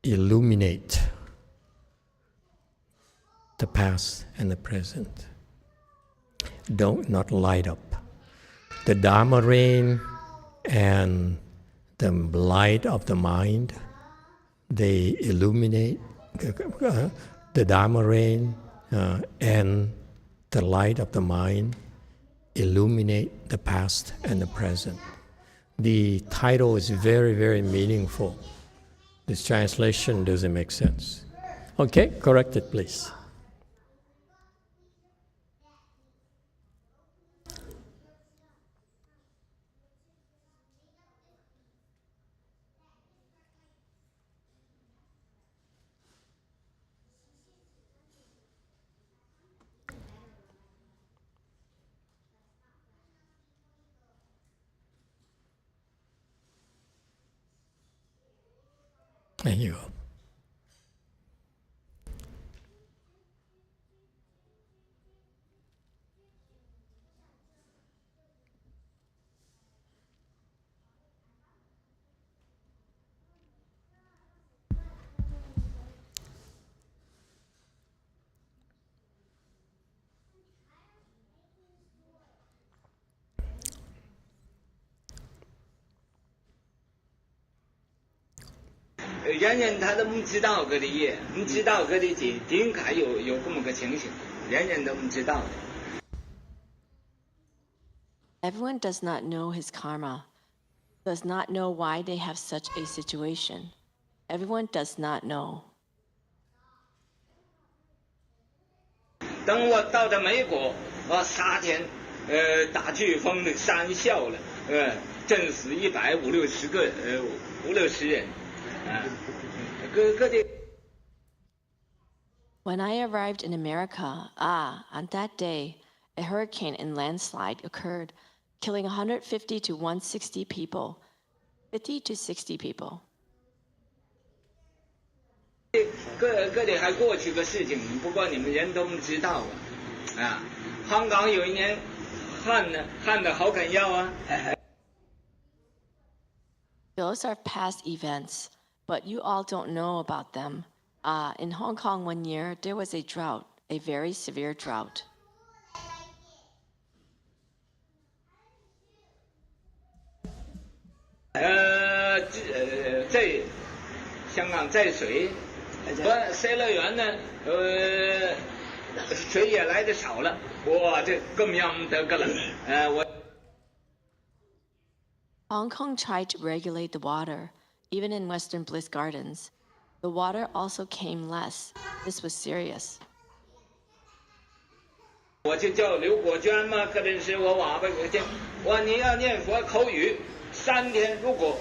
Illuminate the past and the present. Not light up. The Dharma rain and the light of the mind, they illuminate the Dharma rain and the light of the mind illuminate the past and the present. The title is very, very meaningful. This translation doesn't make sense. Okay, correct it, please. There you go.人人他都唔知道佢哋嘢，唔知道佢哋點解有咁嘅情形，人人都唔知道。Everyone does not know his karma, does not know why they have such a situation. Everyone does not know. 等我到了美国，夏天，大飓风的山啸了，震死150-160个，50-60人，各地。When I arrived in America, on that day, a hurricane and landslide occurred, killing 150 to 160 people, 50 to 60 people. 各地还过去个事情，不过你们人都不知道啊。香港有一年旱的好啃要啊。Those are past events, but you all don't know about them. In Hong Kong one year, there was a drought, a very severe drought. 香港在水，水乐园呢，水也来的少了，哇，这更要得个了，我。Hong Kong tried to regulate the water, even in Western Bliss Gardens. The water also came less. This was serious. 我就叫刘国娟嘛，可能是我娃娃有见，你要念佛口语3天，如果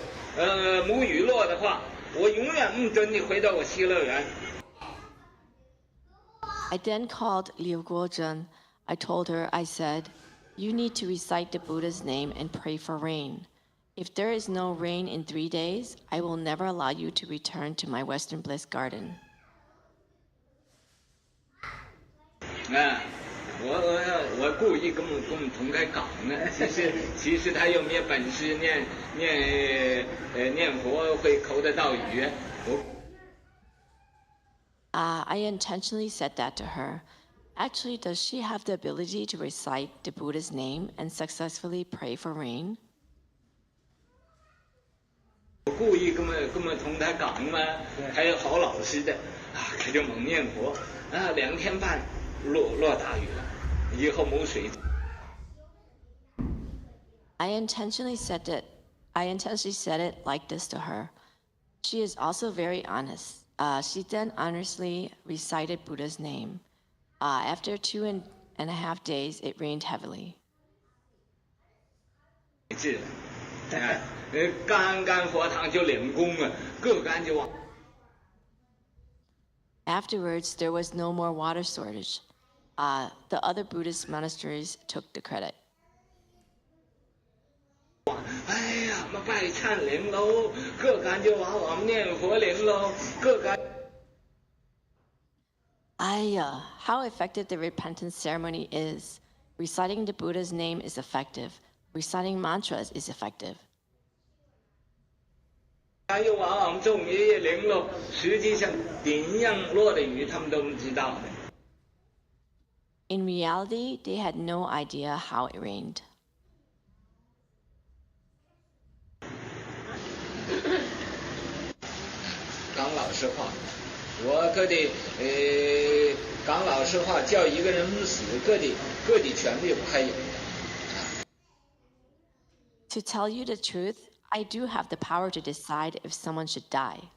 母语落的话，我永远不准你回到我西乐园。I then called Liu Guozhen. I told her, I said, you need to recite the Buddha's name and pray for rain. If there is no rain in 3 days, I will never allow you to return to my Western Bliss Garden. 我故意跟我们同开讲呢，其实他有没有本事念佛会口得到语。I intentionally said that to her. Actually, does she have the ability to recite the Buddha's name and successfully pray for rain? 我故意跟我们同他讲嘛，还有好老实的他就猛念佛2天半落大雨了，以后没水。I intentionally said that I intentionally said it like this to her. She is also very honest. She then honestly recited Buddha's name. After 2.5 days, it rained heavily. 干佛堂就领功啊，各干就往。Afterwards, there was no more water shortage. The other Buddhist monasteries took the credit. 哎呀，我们拜忏灵喽，各干就往我们念佛灵喽，各干。How effective the repentance ceremony is. Reciting the Buddha's name is effective. Reciting mantras is effective. 又往我们众爷爷灵喽，实际上怎样落的雨，他们都不知道的。In reality, they had no idea how it rained. 讲老实话，我各地讲老实话，叫一个人不死，各地权利我还有。To tell you the truth, I do have the power to decide if someone should die.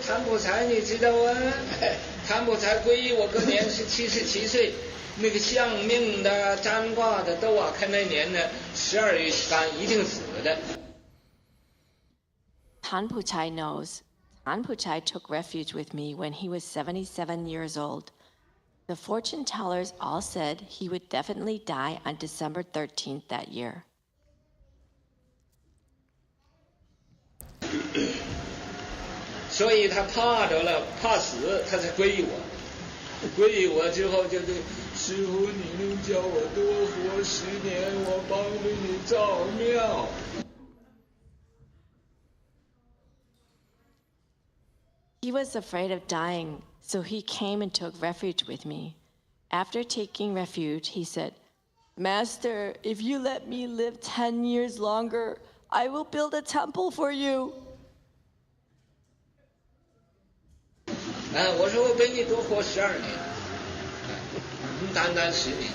谭普才你知道啊？谭普才皈依我隔年是77岁，那个相命的、占卦的都啊，看那年呢12月3一定死的。Tanpuchai knows. Tanpuchai took refuge with me when he was 77 years old. The fortune tellers all said he would definitely die on December 13th that year. 所以他怕着了，怕死，他才皈依我。皈依我之后，就是师傅，你能叫我多活10年，我帮着你造庙。He was afraid of dying, so he came and took refuge with me. After taking refuge, he said, "Master, if you let me live 10 years longer, I will build a temple for you." 我说我比你多活12年，单10年，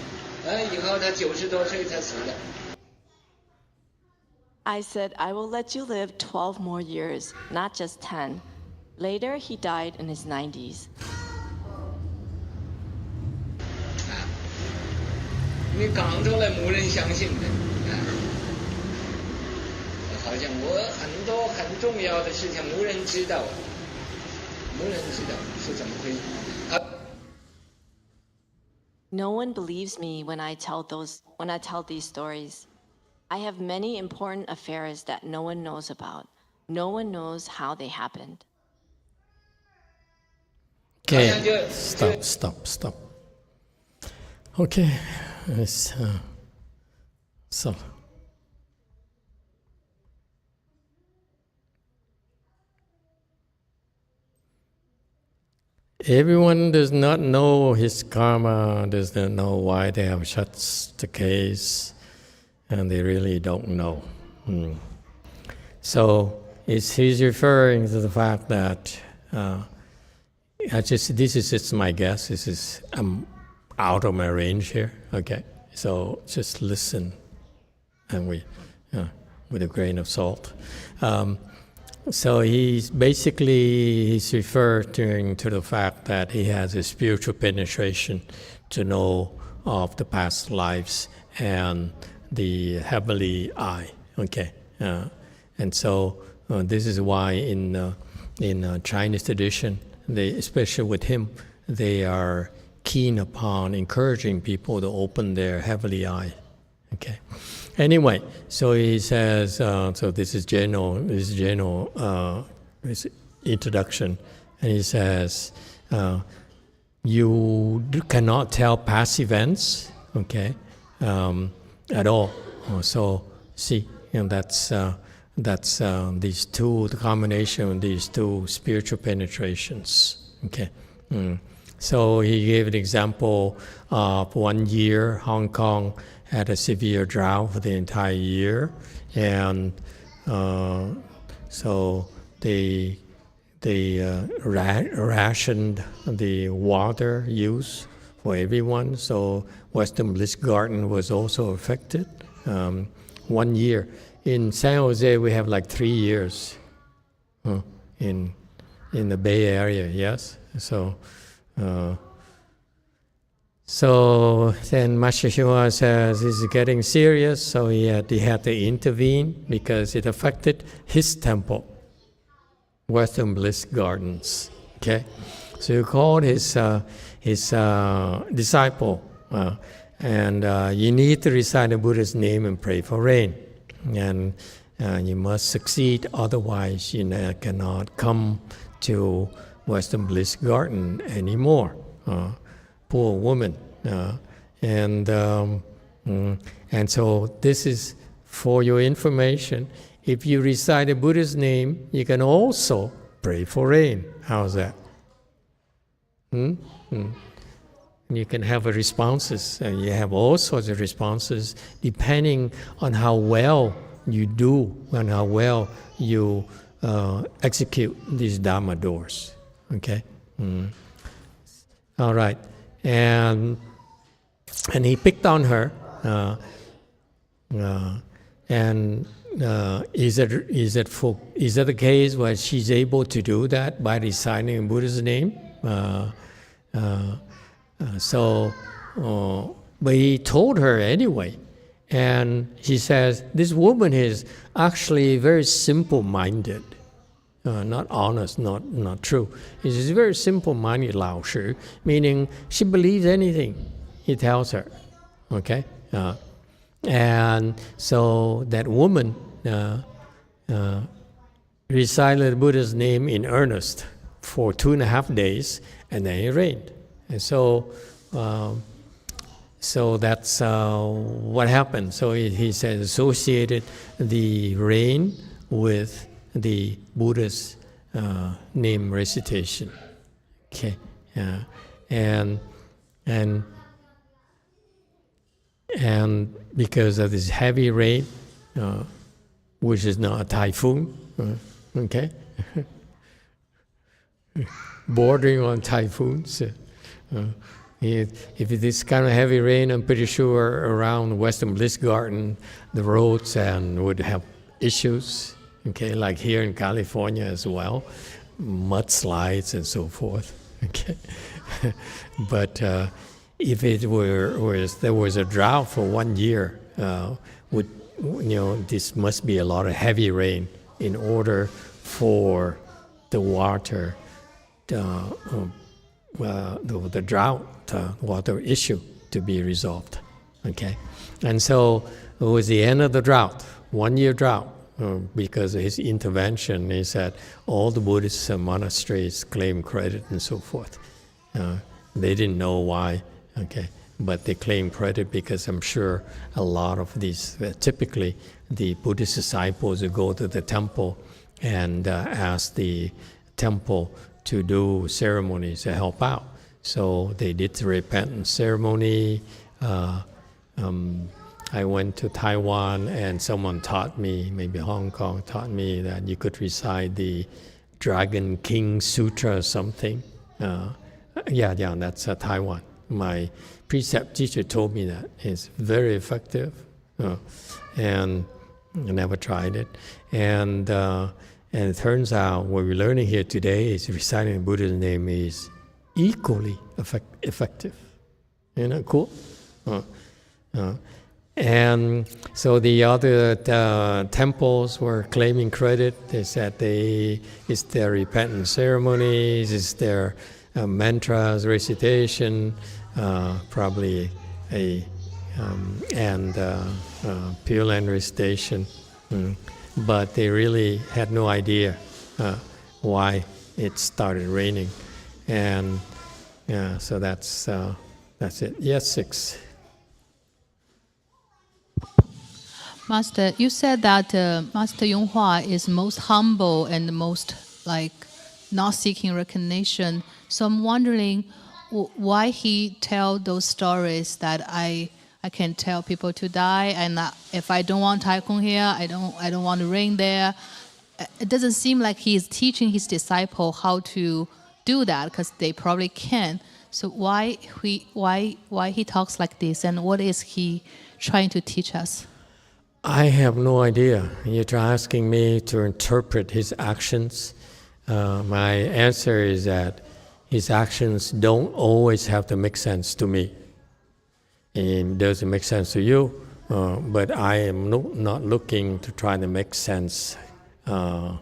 以后他90多岁才死的。I said, "I will let you live 12 more years, not just 10." Later, he died in his 90s. 你讲出来没人相信的，好像我很多很重要的事情没人知道，没人知道是怎么回事。No one believes me when I tell these stories. I have many important affairs that no one knows about. No one knows how they happened. Okay, stop. Okay, so. Everyone does not know his karma, does not know why they have shut the case, and they really don't know. So he's referring to the fact that this is just my guess. I'm out of my range here. Okay, so just listen, and with a grain of salt. So he's referring to the fact that he has a spiritual penetration to know of the past lives and the heavenly eye. Okay, and so this is why in Chinese tradition, especially with him, they are keen upon encouraging people to open their heavenly eye. Okay. Anyway, so he says. So this is general his introduction, and he says, you cannot tell past events, okay, at all. So see, and that's these two, the combination of these two spiritual penetrations. Okay. So he gave an example of 1 year, Hong Kong had a severe drought for the entire year, and so they rationed the water use for everyone. So Western Bliss Garden was also affected. 1 year. In San Jose, we have like 3 years in the Bay Area, yes? So then Master Hsien-Hua says it's getting serious, so he had to intervene because it affected his temple, Western Bliss Gardens. Okay, so he called his disciple, and you need to recite the Buddha's name and pray for rain, and you must succeed, otherwise you cannot come to Western Bliss Garden anymore. Poor woman, and so this is for your information. If you recite the Buddha's name, you can also pray for rain. How's that? You can have responses, and you have all sorts of responses depending on how well you do and how well you execute these Dharma doors. Okay. All right. And he picked on her, and is it the case where she's able to do that by reciting Buddha's name? But he told her anyway, and she says this woman is actually very simple-minded. Not honest, not true. It's a very simple-minded Lao Shi, meaning she believes anything he tells her. Okay, and so that woman recited the Buddha's name in earnest for 2.5 days, and then it rained. And so that's what happened. So he says associated the rain with the Buddha's name recitation. Okay, and because of this heavy rain, which is not a typhoon, okay, bordering on typhoons. If this kind of heavy rain, I'm pretty sure around Western Bliss Garden, the roads would have issues. Okay, like here in California as well, mudslides and so forth. Okay, but if there was a drought for 1 year, this must be a lot of heavy rain in order for the water, the drought water issue to be resolved. Okay, and so it was the end of the drought, 1 year drought. Because of his intervention, he said all the Buddhist monasteries claim credit and so forth. They didn't know why, okay, but they claim credit because I'm sure a lot of these, typically the Buddhist disciples would go to the temple and ask the temple to do ceremonies to help out. So they did the repentance ceremony. I went to Taiwan and someone taught me, maybe Hong Kong taught me that you could recite the Dragon King Sutra or something. That's Taiwan. My precept teacher told me that. It's very effective. And I never tried it. And it turns out what we're learning here today is reciting the Buddha's name is equally effective. Isn't that cool? And so the other temples were claiming credit. They said it's their repentance ceremonies, it's their mantras, recitation, probably and Pure Land recitation. But they really had no idea why it started raining. And so that's it. Yes, 6. Master, you said that Master YongHua is most humble and most not seeking recognition. So I'm wondering why he tell those stories that I can tell people to die, and if I don't want typhoon here, I don't want rain there. It doesn't seem like he is teaching his disciple how to do that, because they probably can. So why he talks like this, and what is he trying to teach us? I have no idea. You're asking me to interpret his actions. My answer is that his actions don't always have to make sense to me. It doesn't make sense to you, but I am not looking to try to make sense of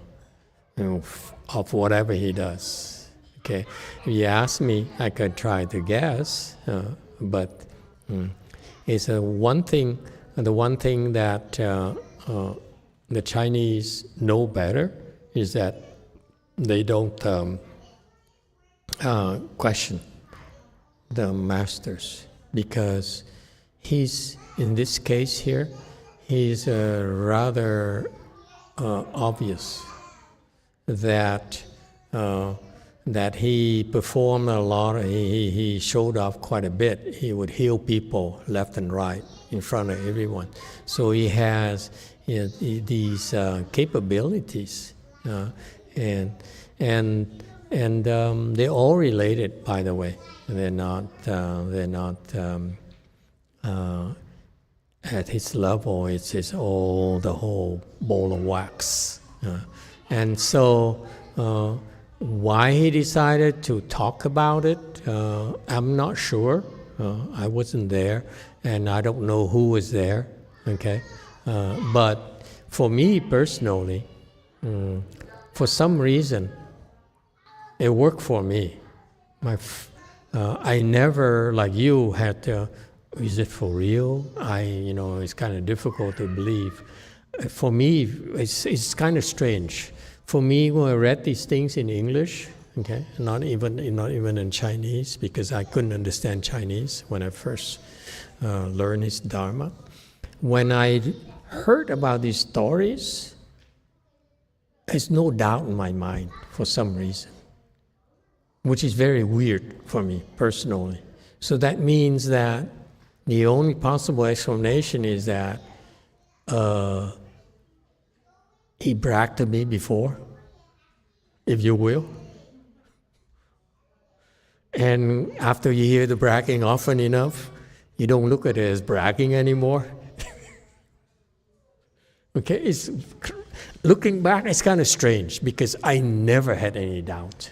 whatever he does. Okay, if you ask me, I could try to guess, but it's one thing. The one thing that the Chinese know better is that they don't question the masters, because he's, in this case here, he's rather obvious that he performed a lot, he showed off quite a bit. He would heal people left and right in front of everyone. So he has these capabilities, and they're all related, by the way. They're not at his level. It's all the whole ball of wax, and so. Why he decided to talk about it, I'm not sure. I wasn't there, and I don't know who was there. Okay, but for me personally, for some reason, it worked for me. I never, like you, had to. Is it for real? It's kind of difficult to believe. For me, it's kind of strange. For me, when I read these things in English, okay, not even in Chinese, because I couldn't understand Chinese when I first learned his Dharma. When I heard about these stories, there's no doubt in my mind for some reason, which is very weird for me personally. So that means that the only possible explanation is that he bragged to me before, if you will. And after you hear the bragging often enough, you don't look at it as bragging anymore. Okay, looking back, it's kind of strange, because I never had any doubt.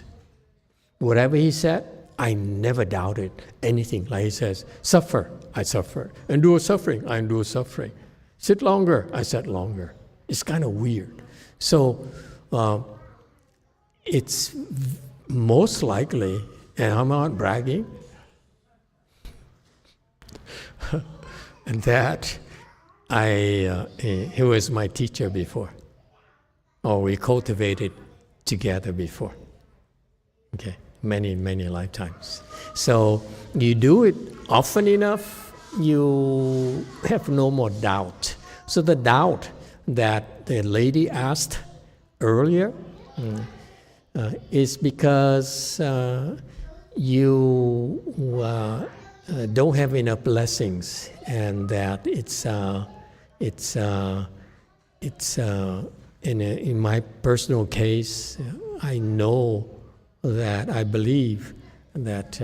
Whatever he said, I never doubted anything. Like he says, suffer, I suffer. Endure suffering, I endure suffering. Sit longer, I sat longer. It's kind of weird. So it's most likely, and I'm not bragging, and that he was my teacher before, or we cultivated together before. Okay, many, many lifetimes. So you do it often enough, you have no more doubt. So the doubt that the lady asked earlier is because you don't have enough blessings, and that in my personal case, I know that I believe that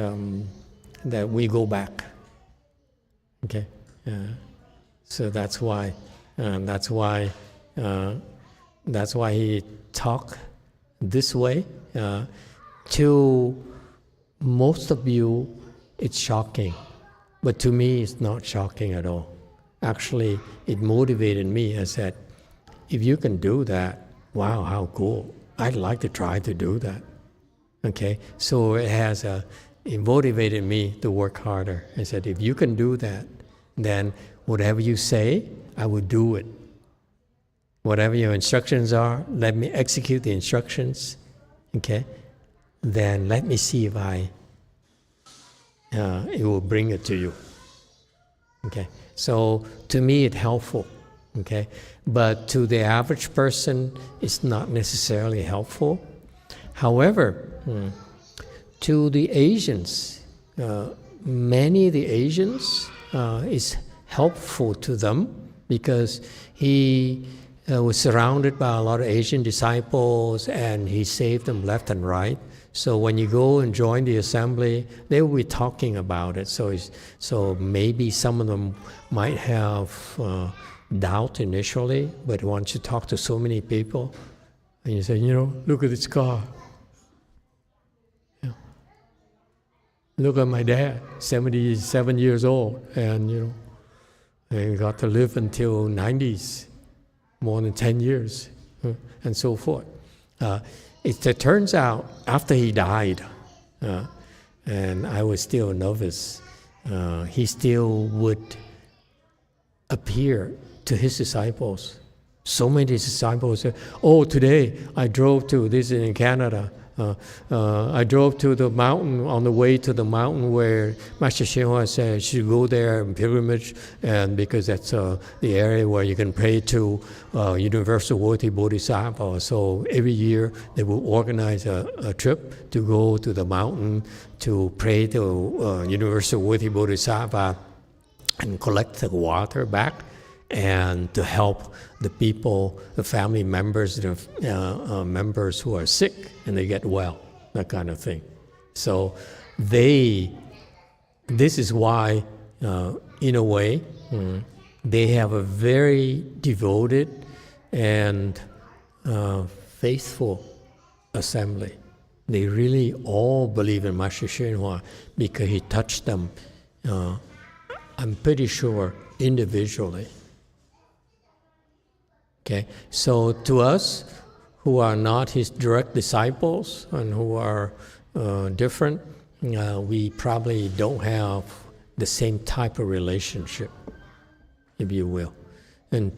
that we go back. Okay, so that's why he talked this way. To most of you, it's shocking, but to me, it's not shocking at all. Actually, it motivated me. I said, if you can do that, wow, how cool. I'd like to try to do that. Okay, so it motivated me to work harder. I said, if you can do that, then whatever you say, I will do it. Whatever your instructions are, let me execute the instructions. Okay, then let me see if it will bring it to you. Okay, so to me it's helpful. Okay, but to the average person, it's not necessarily helpful. However, to the Asians, many of the Asians, it's helpful to them, because he was surrounded by a lot of Asian disciples, and he saved them left and right. So when you go and join the assembly, they will be talking about it. So maybe some of them might have doubt initially, but once you talk to so many people, and you say, look at this car. Look at my dad, 77 years old, and he got to live until 90s, more than 10 years, and so forth. It turns out, after he died, and I was still a novice, he still would appear to his disciples. So many disciples said, today I drove to, this is in Canada, I drove to the mountain, on the way to the mountain where Master Hsien-Hua said you should go there in pilgrimage, and because that's the area where you can pray to Universal Worthy Bodhisattva. So every year they will organize a trip to go to the mountain to pray to Universal Worthy Bodhisattva and collect the water back, and to help the people, the family members, the members who are sick and they get well, that kind of thing. So this is why, in a way, they have a very devoted and faithful assembly. They really all believe in Master Hsien-Hua because he touched them, I'm pretty sure, individually. Okay, so to us, who are not his direct disciples and who are different, we probably don't have the same type of relationship, if you will. And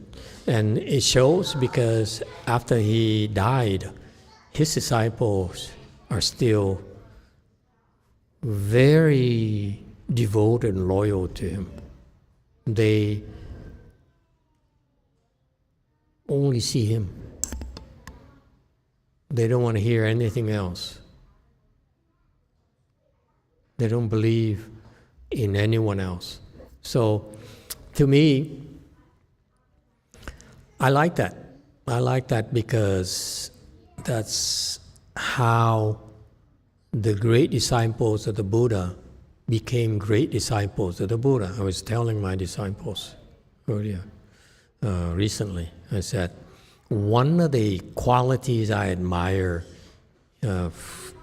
it shows because after he died, his disciples are still very devoted and loyal to him. They only see him. They don't want to hear anything else. They don't believe in anyone else. So, to me, I like that. I like that because that's how the great disciples of the Buddha became great disciples of the Buddha. I was telling my disciples earlier, recently, I said, one of the qualities I admire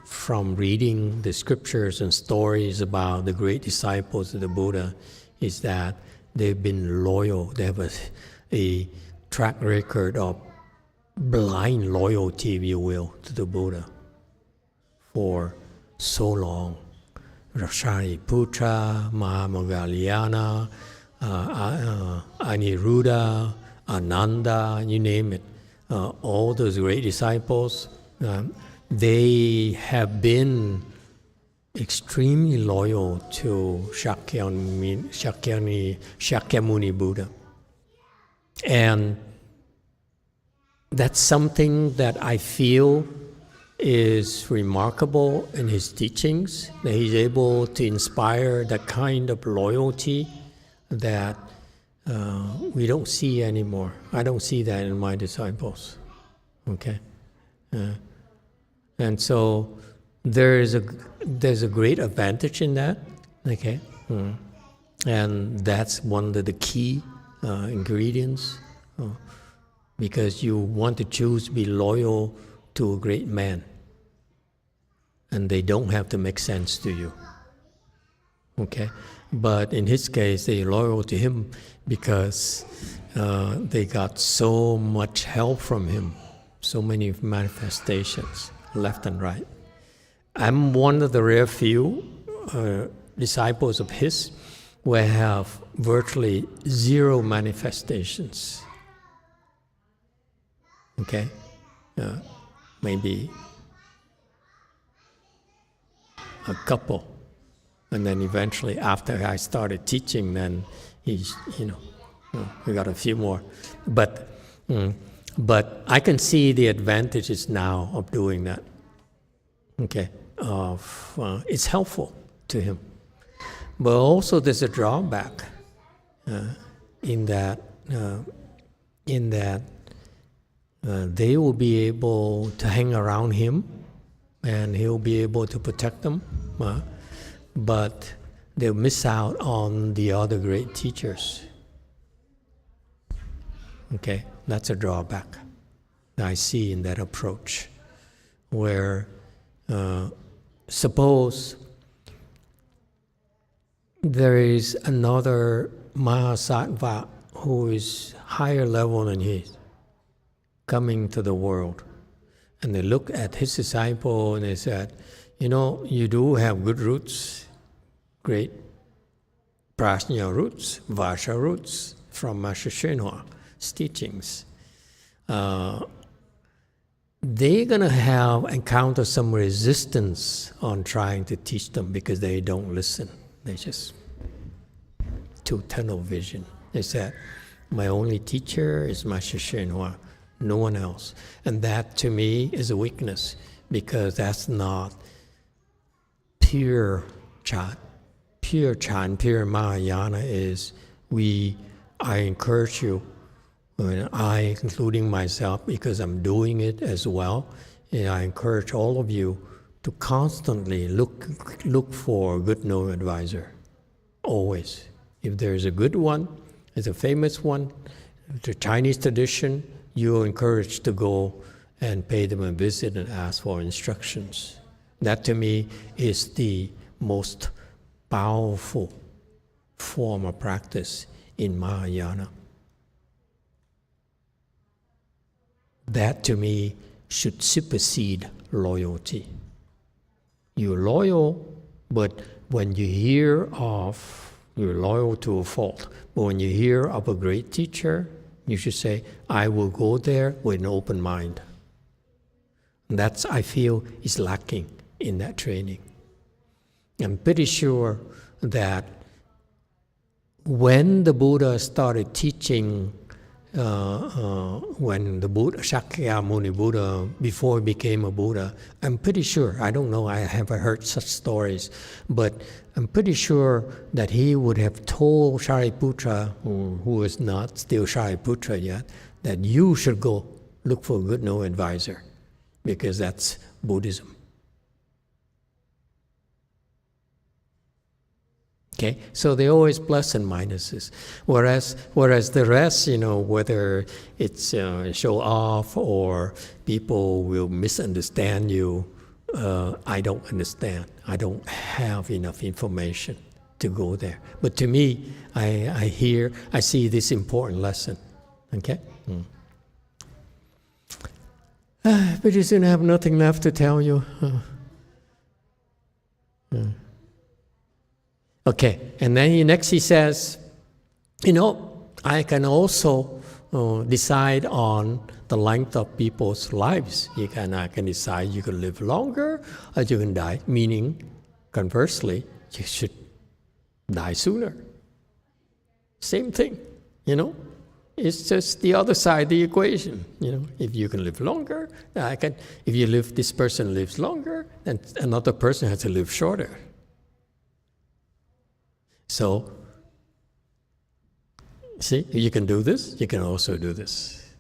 from reading the scriptures and stories about the great disciples of the Buddha is that they've been loyal. They have a track record of blind loyalty, if you will, to the Buddha for so long. Shariputra, Mahamoggallana, Aniruddha, Ananda, you name it. All those great disciples, they have been extremely loyal to Shakyamuni Buddha. And that's something that I feel is remarkable in his teachings, that he's able to inspire that kind of loyalty that we don't see anymore. I don't see that in my disciples. Okay, and so there's a great advantage in that. Okay, and that's one of the key ingredients, because you want to choose to be loyal to a great man, and they don't have to make sense to you. Okay, but in his case, they're loyal to him because they got so much help from him, so many manifestations, left and right. I'm one of the rare few disciples of his who have virtually zero manifestations. Okay, maybe a couple. And then eventually, after I started teaching, then we got a few more. But I can see the advantages now of doing that. Okay, it's helpful to him. But also there's a drawback in that they will be able to hang around him, and he'll be able to protect them. But they'll miss out on the other great teachers. Okay, that's a drawback that I see in that approach, where suppose there is another Mahasattva who is higher level than he coming to the world, and they look at his disciple and they said, you know, you do have good roots, great Prajna roots, Varsha roots from Master Shenhua's teachings. They're going to encounter some resistance on trying to teach them because they don't listen. They just too tunnel vision. They said, my only teacher is Master Shenhua, no one else. And that to me is a weakness, because that's not pure Chan. Pure Chan, pure Mahayana is I encourage you, and I, including myself, because I'm doing it as well, and I encourage all of you to constantly look for a good no advisor, always. If there's a good one, there's a famous one, the Chinese tradition, you're encouraged to go and pay them a visit and ask for instructions. That to me is the most powerful form of practice in Mahayana. That to me should supersede loyalty. You're loyal, but when you hear of, you're loyal to a fault, but when you hear of a great teacher, you should say, I will go there with an open mind. And that's, I feel, is lacking in that training. I'm pretty sure that when the Buddha started teaching, when the Buddha, Shakyamuni Buddha, before he became a Buddha, I'm pretty sure, I don't know, I haven't heard such stories, but I'm pretty sure that he would have told Shariputra, who is not still Shariputra yet, that you should go look for a good no advisor, because that's Buddhism. Okay, so they always plus and minuses, whereas the rest, you know, whether it's show off or people will misunderstand you, I don't understand. I don't have enough information to go there. But to me, I see this important lesson. Okay. Pretty soon I have nothing left to tell you. Okay, and then next he says, you know, I can also decide on the length of people's lives. I can decide you can live longer or you can die, meaning, conversely, you should die sooner. Same thing, you know. It's just the other side of the equation, you know. If you can live longer, if this person lives longer, then another person has to live shorter. So, see, you can do this, you can also do this.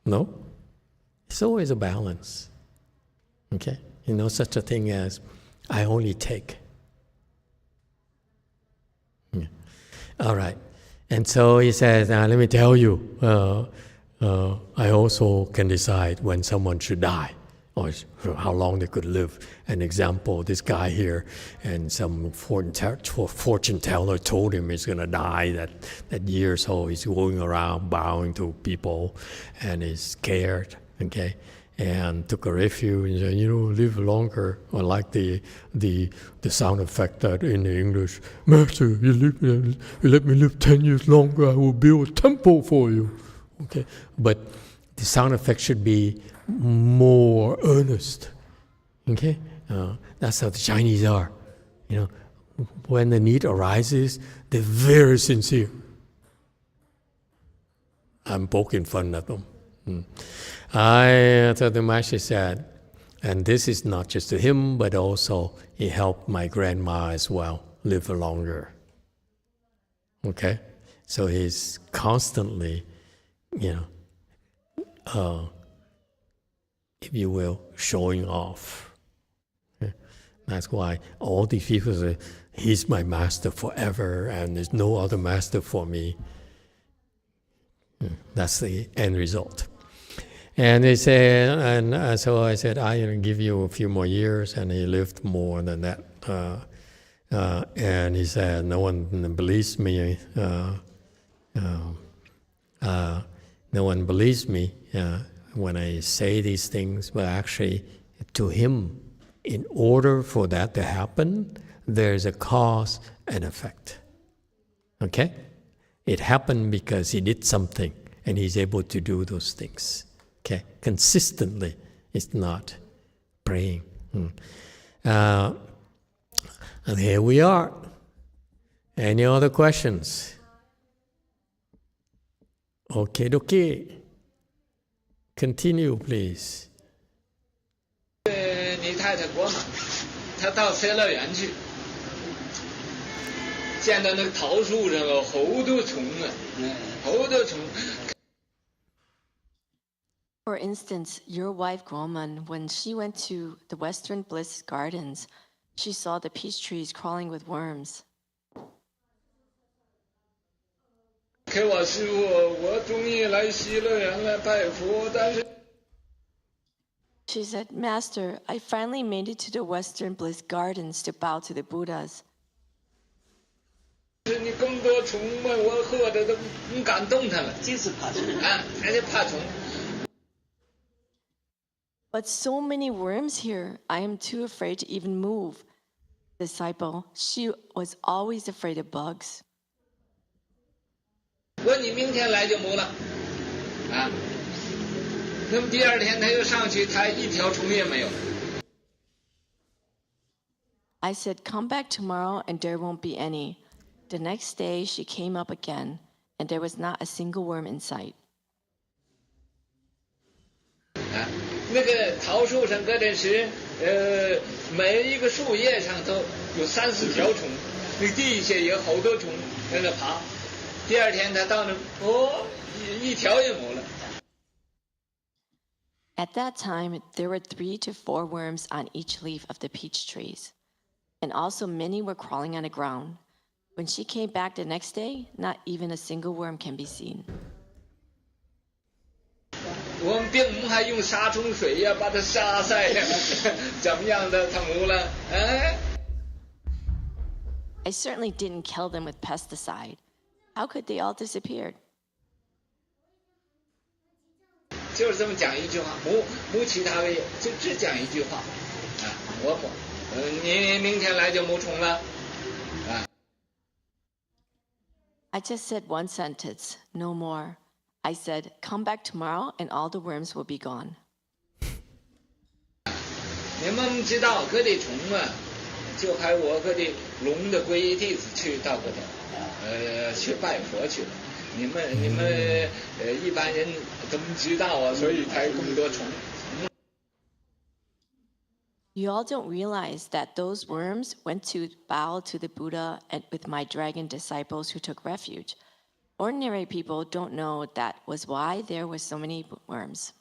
No? It's always a balance. Okay? You know, such a thing as, I only take. Yeah. All right. And so he says, let me tell you, I also can decide when someone should die, or how long they could live. An example, this guy here, and some fortune teller told him he's going to die that year, so he's going around bowing to people, and he's scared, okay, and took a refuge and said, you know, live longer, or like the sound effect that in the English, Master, you let me live 10 years longer, I will build a temple for you, okay, but the sound effect should be more earnest, okay? That's how the Chinese are, you know. When the need arises, they're very sincere. I'm poking fun at them. So the Master said, and this is not just to him, but also it helped my grandma as well live longer. Okay? So he's constantly, you know, if you will, showing off. Okay? That's why all these people say, he's my master forever and there's no other master for me. That's the end result. And they said, and so I said, I'll give you a few more years, and he lived more than that. And he said, no one believes me. No one believes me when I say these things, but actually, to him, in order for that to happen, there's a cause and effect. Okay? It happened because he did something, and he's able to do those things. Okay? Consistently, it's not praying. And here we are. Any other questions? Okay. Continue, please. 你太太国嘛，她到社乐园去，见到那个桃树上有好多虫啊，好多虫。For instance, your wife Guoman, when she went to the Western Bliss Gardens, she saw the peach trees crawling with worms. 可我师父，我终于来西乐园来拜佛，但是 She said, Master, I finally made it to the Western Bliss Gardens to bow to the Buddhas. 你更多虫嘛，我喝的都不敢动弹了，就是怕虫啊，还是怕虫。 But so many worms here, I am too afraid to even move. Disciple, she was always afraid of bugs. 我你明天来就没了，啊，那么第二天他又上去，他一条虫也没有。 I said, come back tomorrow and there won't be any. The next day she came up again and there was not a single worm in sight. 啊，那个桃树上搁的是，每一个树叶上都有3、4条虫，那地下也有好多虫在那爬。第二天他到那，一条也没了。 At that time, there were 3 to 4 worms on each leaf of the peach trees. And also many were crawling on the ground. When she came back the next day, not even a single worm can be seen. 我们并不还用杀虫水呀，把它杀晒呀，怎么样的它没了？哎。 I certainly didn't kill them with pesticide. How could they all disappear? 就是这么讲一句话，没其他的，就只讲一句话，啊，你明天来就没虫了，啊。I just said one sentence, no more. I said, come back tomorrow and all the worms will be gone. 你们知道，各地虫啊，就还我各地龙的皈依弟子去到过的，去拜佛去了。你们一般人都不知道啊，所以才这么多虫。 You all don't realize that those worms went to bow to the Buddha and with my dragon disciples who took refuge. Ordinary people don't know that was why there were so many worms.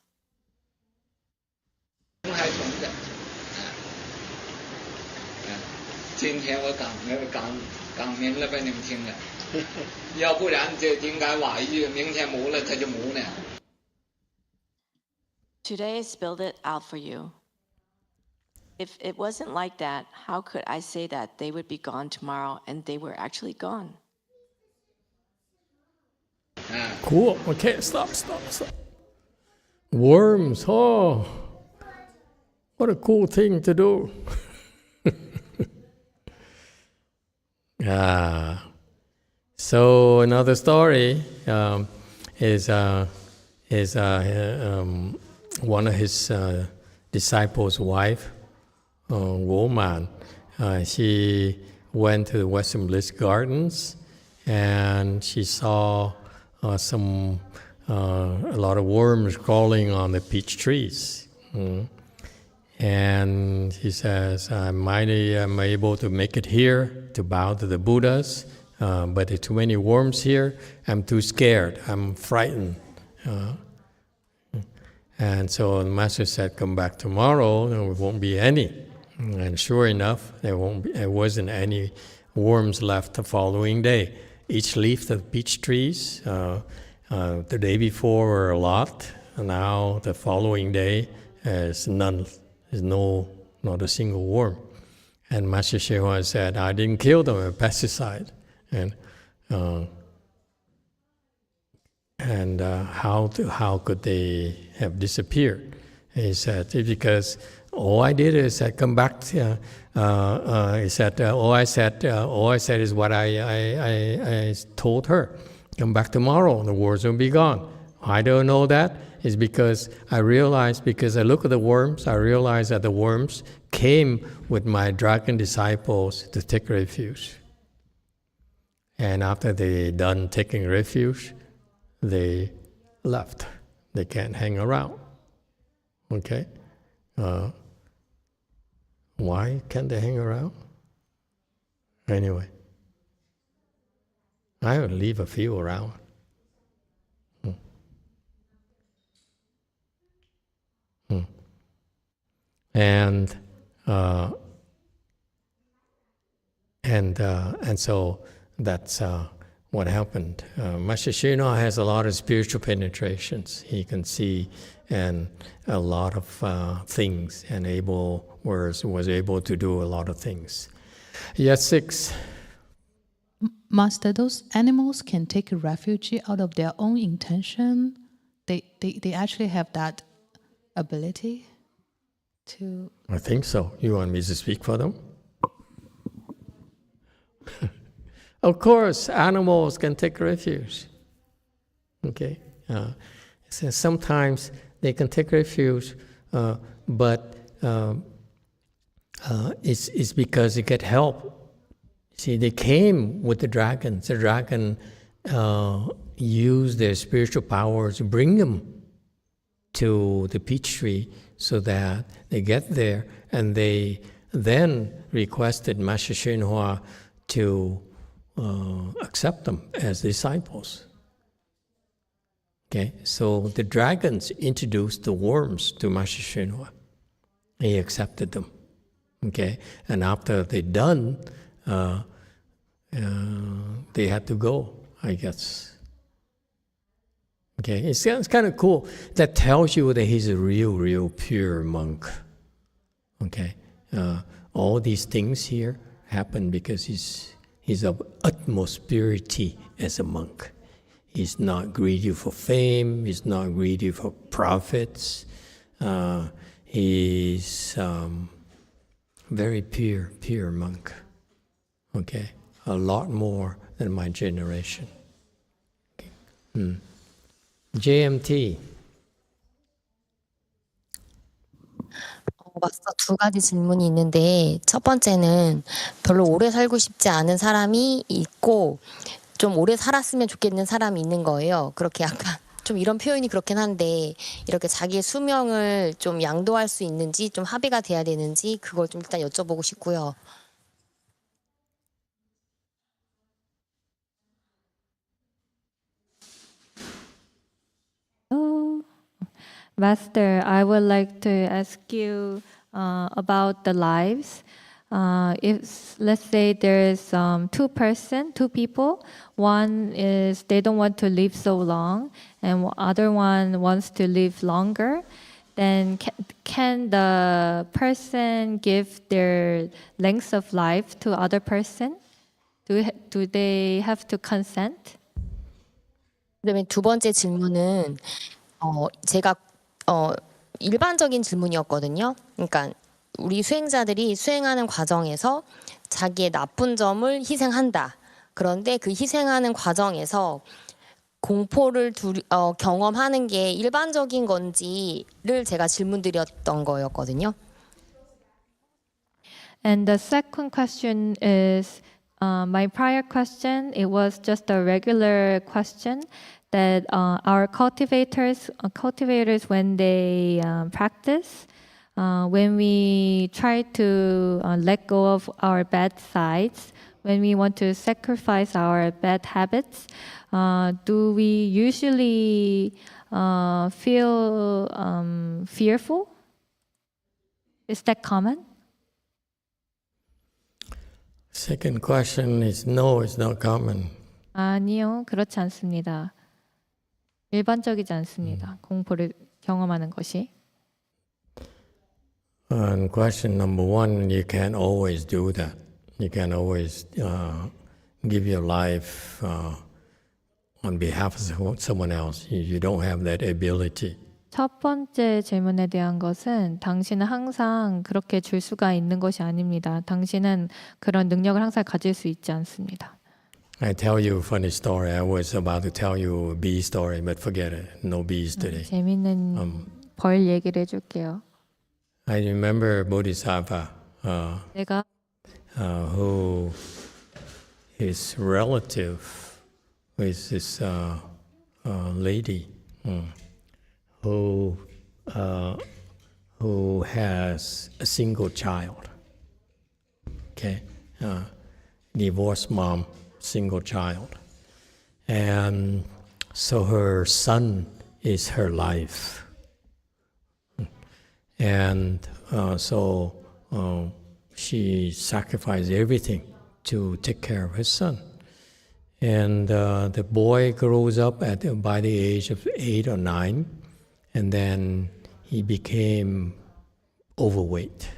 还虫的，今天我讲明了给你们听了，要不然就应该话一句，明天没了它就没了。 Today I spelled it out for you. If it wasn't like that, how could I say that they would be gone tomorrow and they were actually gone? Cool. Okay, stop. Worms. Oh, what a cool thing to do. So another story is one of his disciples' wife, woman. She went to the Western Bliss Gardens, and she saw a lot of worms crawling on the peach trees. And he says, I'm able to make it here to bow to the Buddhas, but there are too many worms here. I'm too scared. I'm frightened. And so the master said, come back tomorrow, there won't be any. And sure enough, there wasn't any worms left the following day. Each leaf of the peach trees The day before were a lot, and now the following day is none. There's not a single worm. And Master YongHua said, I didn't kill them with pesticide. And how could they have disappeared? He said, it's because all I did is I come back. He said, all I said is what I told her. Come back tomorrow, the worms will be gone. I don't know that. It's because I realized, because I look at the worms, I realized that the worms came with my dragon disciples to take refuge. And after they done taking refuge, they left. They can't hang around. Okay? Why can't they hang around? Anyway, I would leave a few around. And so that's what happened. Master YongHua has a lot of spiritual penetrations. He can see and a lot of things, and was able to do a lot of things. Yes, 6. Master, those animals can take refuge out of their own intention. They actually have that ability to. I think so. You want me to speak for them? Of course, animals can take refuge. Okay, so sometimes they can take refuge, but it's because they get help. See, they came with the dragons. The dragon used their spiritual powers to bring them to the peach tree so that they get there, and they then requested Master YongHua to accept them as disciples. Okay, so the dragons introduced the worms to Master YongHua. He accepted them. Okay, and after they're done, they had to go, I guess. Okay, it's kind of cool. That tells you that he's a real pure monk. Okay, all these things here happen because he's of utmost purity as a monk. He's not greedy for fame. He's not greedy for profits. He's very pure monk. Okay, a lot more than my generation. Okay. JMT. 마스터, 2가지 질문이 있는데, 첫 번째는 별로 오래 살고 싶지 않은 사람이 있고 좀 오래 살았으면 좋겠는 사람이 있는 거예요. 그렇게 약간 좀 이런 표현이 그렇긴 한데, 이렇게 자기의 수명을 좀 양도할 수 있는지, 좀 합의가 돼야 되는지, 그걸 좀 일단 여쭤보고 싶고요. Master, I would like to ask you about the lives. If let's say there's two people, one is they don't want to live so long, and other one wants to live longer, then can the person give their length of life to other person? Do they have to consent? 그다음에 두 번째 질문은 제가 일반적인 질문이었거든요. 그러니까 우리 수행자들이 수행하는 과정에서 자기의 나쁜 점을 희생한다. 그런데 그 희생하는 과정에서 공포를 경험하는 게 일반적인 건지를 제가 질문드렸던 거였거든요. And the second question is, my prior question, it was just a regular question that our cultivators when they practice, when we try to let go of our bad sides, when we want to sacrifice our bad habits, do we usually feel fearful? Is that common? Second question is no, it's not common. 아니요, 그렇지 않습니다. 일반적이지 않습니다. 공포를 경험하는 것이. And question number one, you can't always do that. You can't always give your life on behalf of someone else. You don't have that ability. 첫 번째 질문에 대한 것은 당신은 항상 그렇게 줄 수가 있는 것이 아닙니다. 당신은 그런 능력을 항상 가질 수 있지 않습니다. I tell you a funny story. I was about to tell you a bee story, but forget it. No bees today. 재밌는 벌 얘기를 해줄게요. I remember Bodhisattva 내가 who his relative was this lady who has a single child. Okay, divorced mom, single child, and so her son is her life. And so she sacrificed everything to take care of his son. And the boy grows up by the age of 8 or 9, and then he became overweight,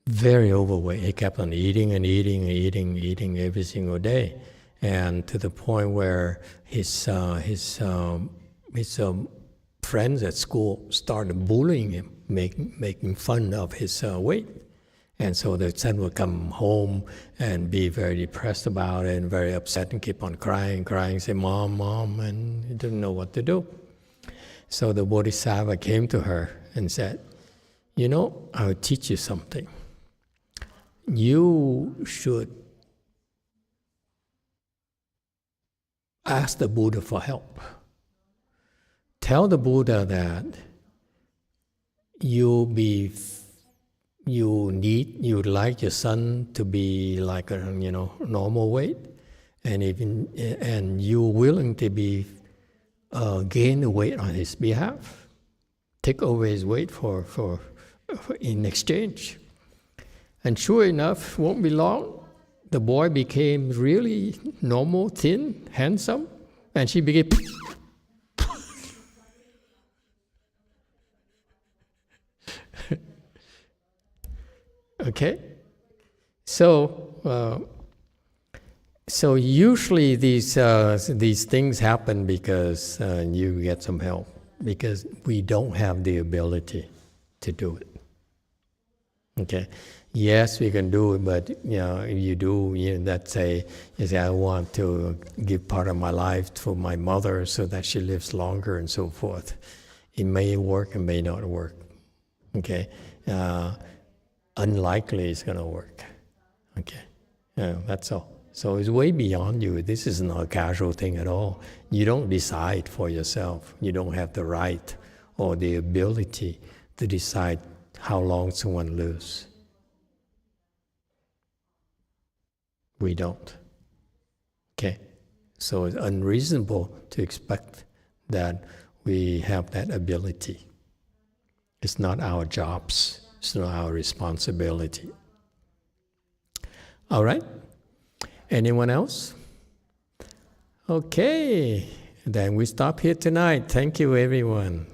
very overweight. He kept on eating and eating and eating, eating every single day, and to the point where his friends at school started bullying him, making fun of his weight. And so the son would come home and be very depressed about it and very upset and keep on crying, say, Mom, Mom, and he didn't know what to do. So the Bodhisattva came to her and said, you know, I will teach you something. You should ask the Buddha for help. Tell the Buddha that you'd like your son to be like a normal weight, and you're willing to be gain the weight on his behalf, take over his weight for in exchange. And sure enough, won't be long, the boy became really normal, thin, handsome, and she became. Okay, so usually these things happen because you get some help, because we don't have the ability to do it. Okay, yes, we can do it, but if you do, let's say you say, I want to give part of my life for my mother so that she lives longer and so forth. It may work, it may not work. Okay. Unlikely it's going to work. Okay, that's all. So it's way beyond you. This is not a casual thing at all. You don't decide for yourself. You don't have the right or the ability to decide how long someone lives. We don't. Okay, so it's unreasonable to expect that we have that ability. It's not our jobs. It's not our responsibility. All right? Anyone else? Okay, then we stop here tonight. Thank you, everyone.